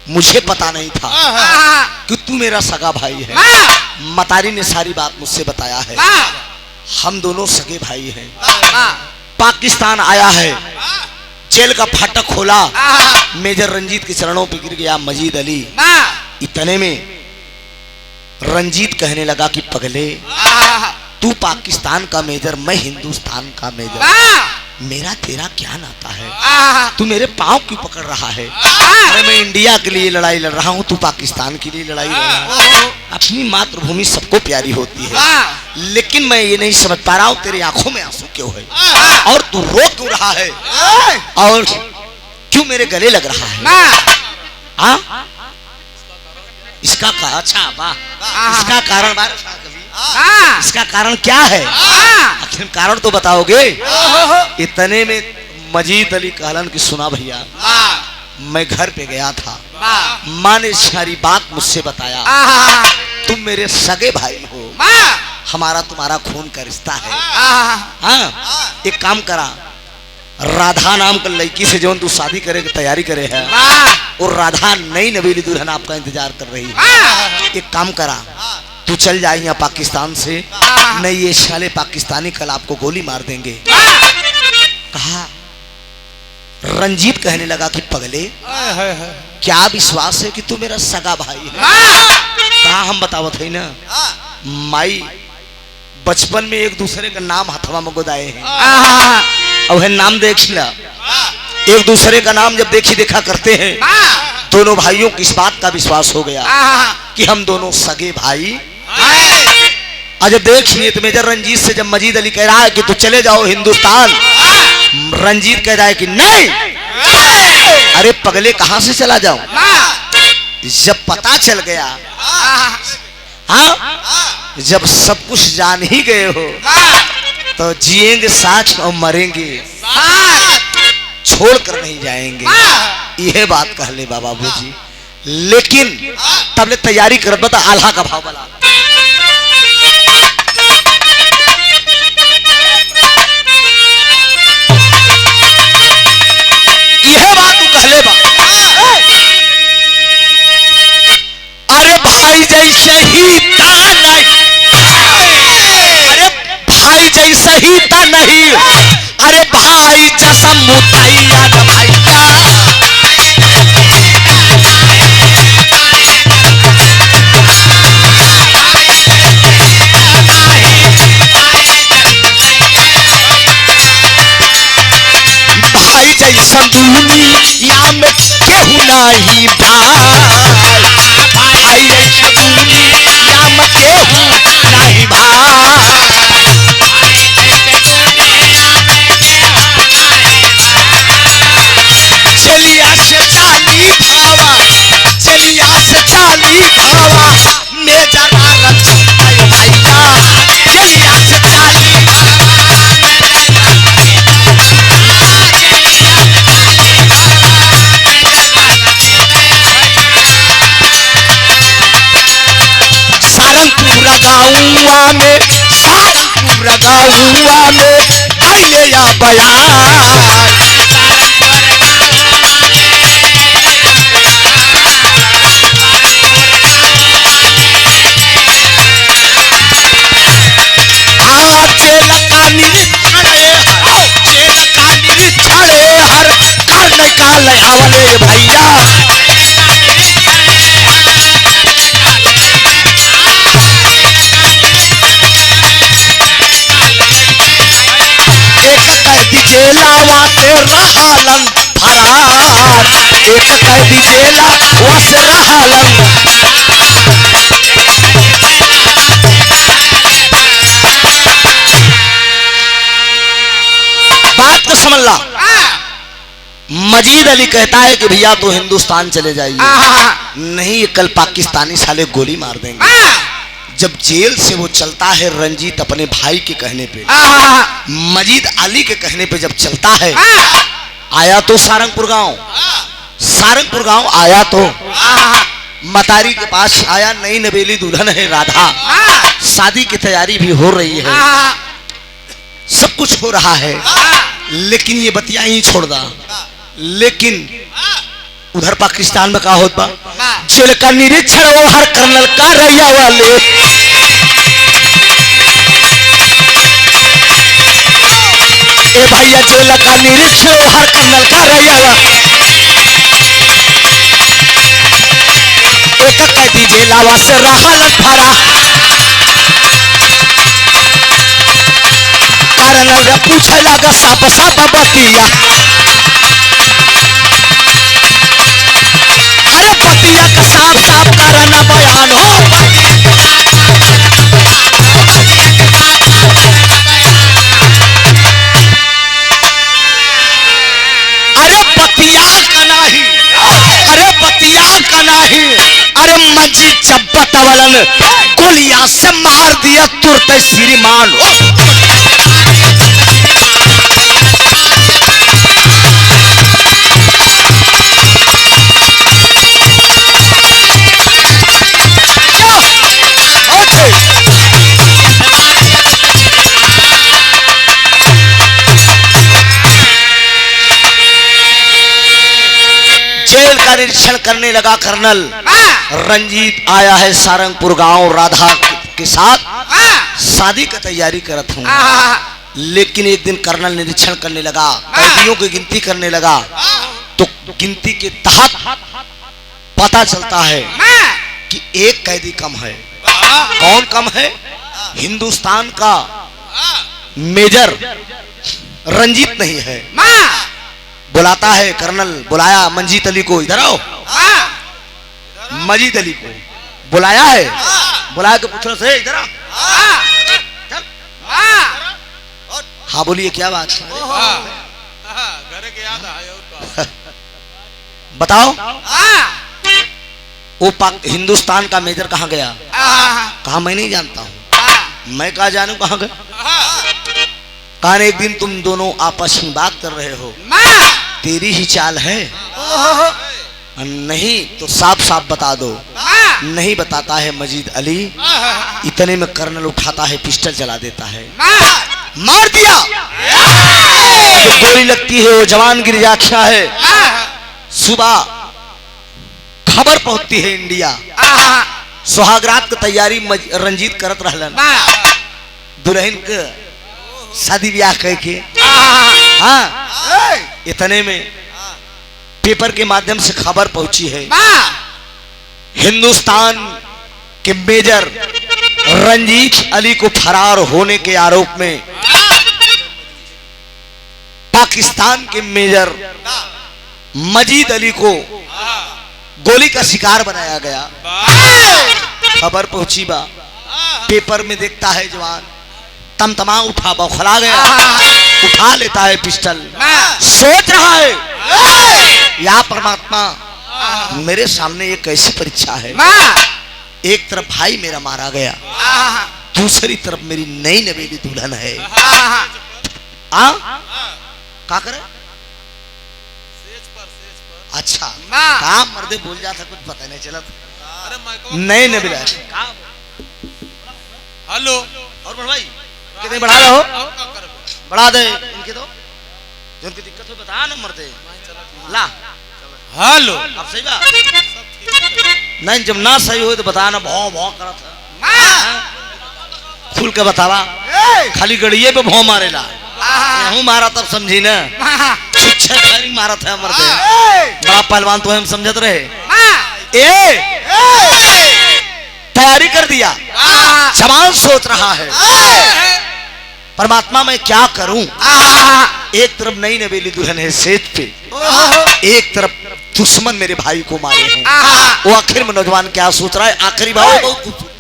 मुझे पता नहीं था कि तू मेरा सगा भाई है। मतारी ने सारी बात मुझसे बताया है। हम दोनों सगे भाई हैं। पाकिस्तान आया है, जेल का फाटक खोला, मेजर रंजीत के चरणों पर गिर गया मजीद अली। इतने में रंजीत कहने लगा कि पगले तू पाकिस्तान का मेजर, मैं हिंदुस्तान का मेजर, मेरा तेरा क्या नाता है? तू मेरे पाँव क्यों पकड़ रहा है? अरे मैं इंडिया के लिए लड़ाई लड़ रहा हूँ, तू पाकिस्तान के लिए लड़ाई लड़ रहा है। अपनी मातृभूमि सबको प्यारी होती है, लेकिन मैं ये नहीं समझ पा रहा हूँ तेरी आंखों में आंसू क्यों है और तू रो क्यों रहा है और क्यों मेरे गले लग रहा है? इसका कहा अच्छा वाह, इसका कारण इसका कारण क्या है? आखिर कारण तो बताओगे। इतने में मजीद अली कहलन की सुना भैया मैं घर पे गया था, माँ ने सारी बात मुझसे बताया। तुम मेरे सगे भाई हो, हमारा तुम्हारा खून का रिश्ता है। हाँ एक काम करा, राधा नाम का लड़की से जो तू शादी करे की तैयारी करे है और राधा नई नवीली दुल्हन आपका इंतजार कर रही है। एक काम करा तू चल जाए यहाँ पाकिस्तान से, नहीं ये साले पाकिस्तानी कल आपको गोली मार देंगे। कहा रंजीत कहने लगा कि पगले क्या विश्वास है कि तू मेरा सगा भाई है? कहा हम बतावत है ना माई बचपन में एक दूसरे का नाम हथवा में गोदाए हैं और है नाम देख ला, एक दूसरे का नाम जब देखी देखा करते हैं दोनों भाइयों को इस बात का विश्वास हो गया कि हम दोनों सगे भाई। आज देखिए तो मेजर रंजीत से जब मजीद अली कह रहा है कि तू चले जाओ हिंदुस्तान, रंजीत कह रहा है कि नहीं। अरे पगले कहां से चला जाऊं? जब पता चल गया, हाँ जब सब कुछ जान ही गए हो तो जिएंगे साथ और मरेंगे छोड़ कर नहीं जाएंगे। यह बात कह ले बाबा बूजी, लेकिन तबले तैयारी कर बता आल्हा का भाव बला। भाई जैसे ही ता नहीं, अरे भाई जैसे ही ता नहीं, अरे भाई जैसा मुतैया न भैया। भाई जैसा दुनिया में केहू नहीं भाई, भाई जैसा दुनिया में केहू नहीं भाई। चलिया से चाली भावा, चलिया से चाली भावा, मैं जरा रखता भैया। चलिया से चाली सारंगपुर गाँवा में, सारंगपुर गाँवा में पहले या बयान। जेल का निरीक्षण जेल का निरीक्षण हर करने का लयावले भैया। एक कैदी जेलावा से रहलन फरार, एक कैदी जेलावा से रहलन। बात को समझ ला। मजीद अली कहता है कि भैया तो हिंदुस्तान चले जाइए, नहीं ये कल पाकिस्तानी साले गोली मार देंगे। जब जेल से वो चलता है रंजीत अपने भाई के कहने पे, मजीद अली के कहने पे जब चलता है, आया तो सारंगपुर गांव, सारंगपुर गांव आया तो मतारी के पास आया। नई नवेली दुल्हन है राधा, शादी की तैयारी भी हो रही है, सब कुछ हो रहा है, लेकिन ये बतिया ही छोड़ दा। लेकिन उधर पाकिस्तान में का होता, जेल का निरीक्षण वो हर कर्नल का रैया वाले। ए भैया जेल का निरीक्षण वो हर कर्नल का रैया वाले। एक कैदी जेलावा से रहल फरा, कर्नल पूछे लगा साप साप बतिया। अरे बतिया का साफ साफ करना बयान हो। अरे बतिया का नहीं, अरे बतिया का नहीं, अरे मंजी चब्बत वालन गोलियां से मार दिया तुरते श्रीमान। जेल का निरीक्षण करने लगा कर्नल। रंजीत आया है सारंगपुर गांव राधा के साथ, शादी का तैयारी करत हूँ। लेकिन एक दिन कर्नल निरीक्षण करने लगा, कैदियों की गिनती करने लगा, तो गिनती के तहत पता चलता है कि एक कैदी कम है। कौन कम है? हिंदुस्तान का मेजर रंजीत नहीं है। बुलाता है कर्नल, बुलाया मंजीत अली को, इधर आओ। मजीद अली को बुलाया है, बुलाया के पूछना से इधर आओ। हाँ बोलिए क्या बात है? घर के याद आया बताओ। वो हिंदुस्तान का मेजर कहाँ गया? कहा मैं नहीं जानता हूँ। मैं कहा जानू कहाँ गया? कहा एक दिन तुम दोनों आपस में बात कर रहे हो, तेरी ही चाल है? नहीं तो साफ साफ बता दो। नहीं बताता है मजीद अली। इतने में कर्नल उठाता है, पिस्टल चला देता है, मार दिया। जो गोली लगती है वो जवान गिर जाता है। सुबह खबर पहुंचती है इंडिया, सुहागरात की तैयारी रंजीत करत रहलन। दुल्हन के शादी ब्याह कह के हाँ इतने में पेपर के माध्यम से खबर पहुंची है हिंदुस्तान के मेजर रंजीत अली को फरार होने के आरोप में पाकिस्तान के मेजर मजीद अली को गोली का शिकार बनाया गया। खबर पहुंची बा पेपर में देखता है जवान तमतमा उठा बौखला गया, उठा लेता है पिस्टल, सोच रहा है या परमात्मा मेरे सामने एक ऐसी परीक्षा है, एक तरफ भाई मेरा मारा गया, दूसरी तरफ मेरी नई नवेली दुल्हन है। क्या करे? अच्छा काम मर्दे बोल जाता कुछ पता नहीं चला। नए नवेली हेलो और भाई कितने बढ़ा रहे हो? बढ़ा दे इनके तो जो उनकी दिक्कत हो बता ना मर्दे ला। हेलो अब सही बात नहीं, जब ना सही हो तो बताना भौं भौं करत है। खुल के बतावा, खाली गड़िए पे भौं मारेला हूँ मारा तब समझी ना, छुच्छा खाली मारा था मर्दे। बड़ा पहलवान तो हम समझत रहे। तैयारी कर दिया, जवान सोच रहा है परमात्मा मैं क्या करूं। एक तरफ नई नवेली दुल्हन है सेज पे, एक तरफ दुश्मन मेरे भाई को मारे हैं। वो आखिर में नौजवान क्या सोच रहा है? आखिरी भाव बहुत कुछ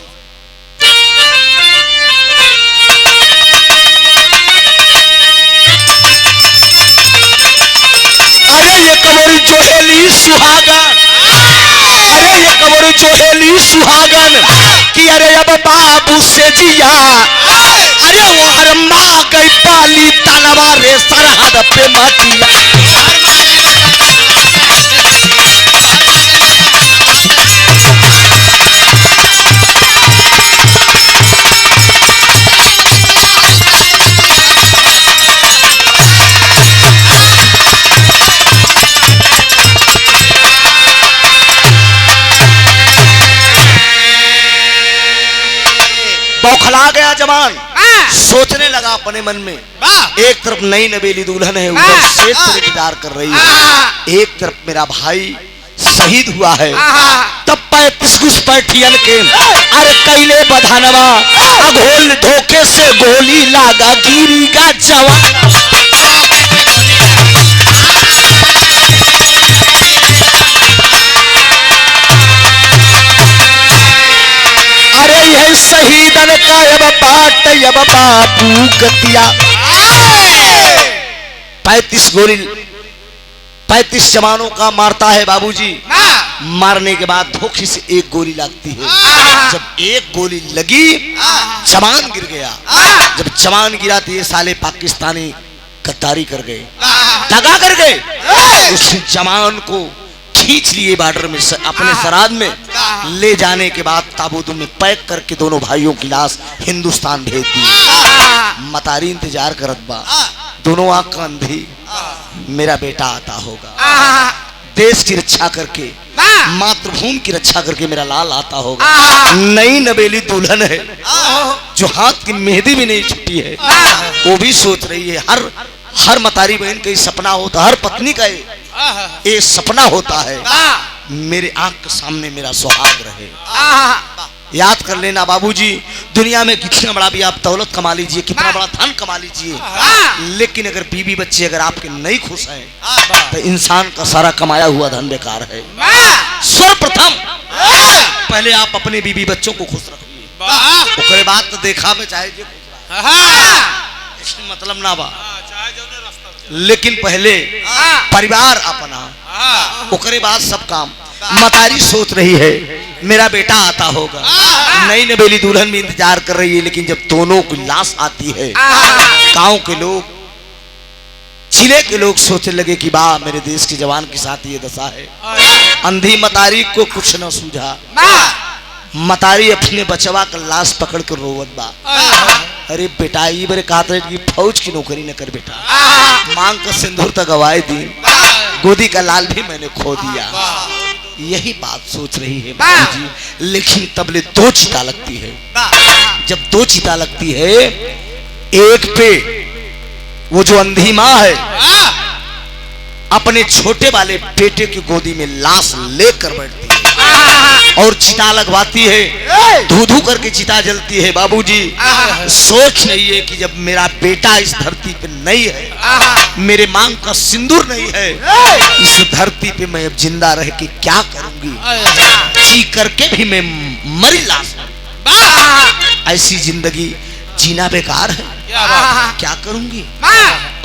अरे ये कमर जोहेली सुहागन, अरे ये कमर जोहेली सुहागन कि अरे अब बाबू से जिया, अरे वो हर माँ गई पाली तलवार रे सरहद पे मटिया। बौखला गया जवान, सोचने लगा अपने मन में, एक तरफ नई नवेली दुल्हन है उधर शेष पर इंतजार कर रही है, एक तरफ मेरा भाई शहीद हुआ है। तब 35 घुसपैठियन के अरे कैले बधानवा अघोल धोखे से गोली लागा गिरीगा जवान। अरे यह शहीदन का अब बाट अब बाबू गतिया। 35 गोली 35 जवानों का मारता है बाबूजी। मारने के बाद धोखे से एक गोली लगती है। जब एक गोली लगी जवान गिर गया। जब जवान गिरा तो ये साले पाकिस्तानी गद्दारी कर गए, दगा कर गए। उस जवान को खींच लिए बॉर्डर में अपने सराद में ले जाने के बाद ताबूत में पैक करके दोनों भाइयों की लाश हिंदुस्तान भेज दी। मतारी इंतजार करत बा, दोनों आंख अंधी मेरा बेटा आता होगा, देश की रक्षा करके मातृभूमि की रक्षा करके मेरा लाल आता होगा। नई नवेली दुल्हन है जो हाथ की मेहंदी भी नहीं छुटी है, वो भी सोच रही है। हर मतारी बहन का सपना होता, हर पत्नी का ये सपना होता है मेरे आंख के सामने मेरा सुहाग रहे। याद कर लेना बाबूजी, दुनिया में कितना बड़ा भी आप दौलत कमा लीजिए, कितना बड़ा धन कमा लीजिए, लेकिन अगर बीवी बच्चे अगर आपके नहीं खुश हैं तो इंसान का सारा कमाया हुआ धन बेकार है। सर्वप्रथम पहले आप अपने बीवी बच्चों को खुश रखिए, उसके बाद तो देखा में चाहे जो इसमें मतलब ना बा, लेकिन पहले परिवार अपना, उसके बाद सब काम। मतारी सोच रही है मेरा बेटा आता होगा, नई नवेली दुल्हन भी इंतजार कर रही है। लेकिन जब दोनों की लाश आती है, गांव के लोग, जिले के लोग सोचने लगे कि वाह मेरे देश के जवान के साथ ये दशा है। अंधी मतारी को कुछ न सूझा, मतारी अपने बचवा का लाश पकड़ कर रोवत बा। अरे बेटा ये बड़े कहा था कि फौज की नौकरी न कर बेटा, मांग का सिंदूर तक गवाए दी, गोदी का लाल भी मैंने खो दिया। यही बात सोच रही है बाबूजी, लेकिन तबले दो चिता लगती है। जब दो चिता लगती है, एक पे वो जो अंधी माँ है अपने छोटे वाले बेटे की गोदी में लाश लेकर बैठती है और चिता लगवाती है, धू धू करके चिता जलती है। बाबूजी सोच रही है कि जब मेरा बेटा इस धरती पे नहीं है, मेरे मांग का सिंदूर नहीं है, इस धरती पे मैं अब जिंदा रह के क्या करूंगी, जी करके भी मैं मरी लाश हूं। ऐसी जिंदगी जीना बेकार है, क्या करूंगी।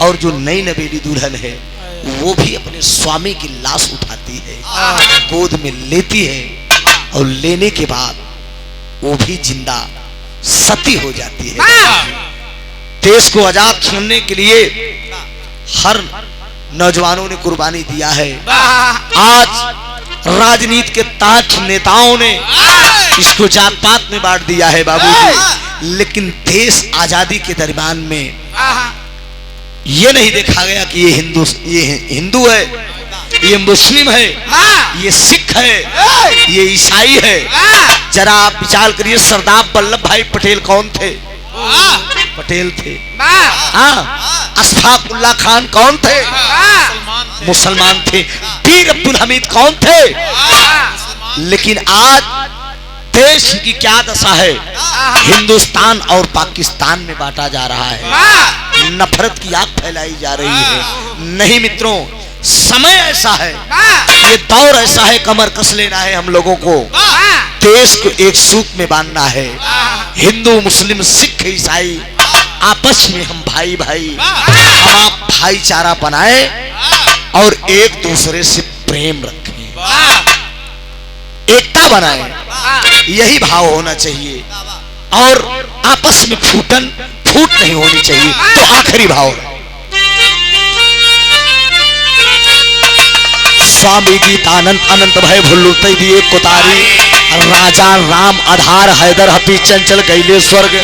और जो नई नवेली दुल्हन है वो भी अपने स्वामी की लाश उठाती है, गोद में लेती है और लेने के बाद वो भी जिंदा सती हो जाती है। देश को आजाद करने के लिए हर नौजवानों ने कुर्बानी दिया है। आज राजनीति के ताज नेताओं ने इसको जात पात में बांट दिया है बाबूजी, लेकिन देश आजादी के दरमियान में ये नहीं देखा गया कि ये हिंदू है, ये मुस्लिम है, ये सिख है, ये ईसाई है। जरा आप विचार करिए, सरदार वल्लभ भाई पटेल कौन थे? पटेल थे। अशफाक उल्लाह खान कौन थे? मुसलमान थे। वीर अब्दुल हमीद कौन थे? लेकिन आज देश की क्या दशा है, हिंदुस्तान और पाकिस्तान में बांटा जा रहा है, नफरत की आग फैलाई जा रही है। नहीं मित्रों, समय ऐसा है, ये दौर ऐसा है, कमर कस लेना है हम लोगों को, देश को एक सूत में बांधना है। हिंदू मुस्लिम सिख ईसाई आपस में हम भाई भाई, हम आप भाईचारा बनाए और एक दूसरे से प्रेम रखें, एकता बनाए, यही भाव होना चाहिए। और आपस में फूट नहीं होनी चाहिए। तो आखिरी भाव, स्वामी गीतानंद अनंत भय भुल्लुतै दिए कोतारी, राजा राम आधार हैदर हफी चंचल गैले स्वर्ग।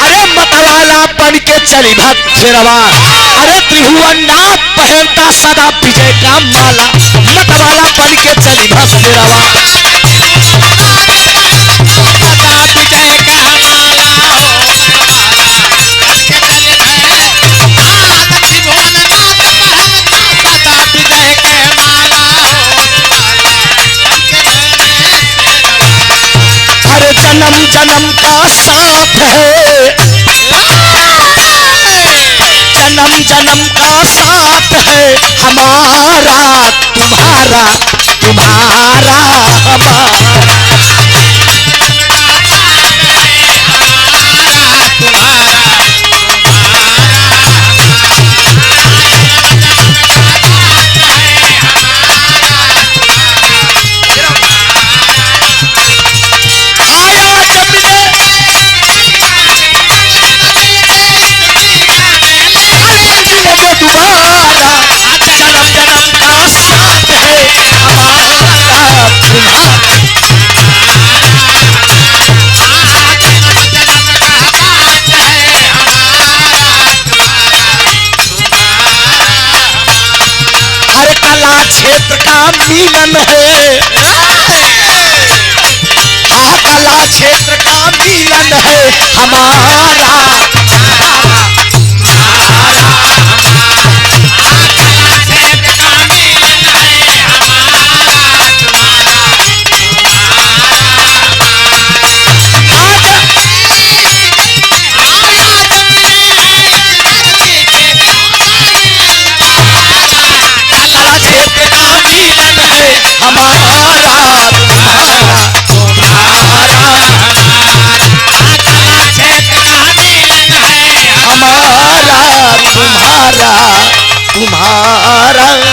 अरे मतवाला बन के चली भक्त फेरवा, अरे त्रिभुवननाथ पहनता सदा विजय का माला, मतवाला बन के चली भक्त फेरवा, जन्म जन्म का साथ है, जन्म जन्म का साथ है हमारा तुम्हारा, तुम्हारा हमारा। क्षेत्र का मिलन है, हाँ कला क्षेत्र का मिलन है हमारा, तुम्हारा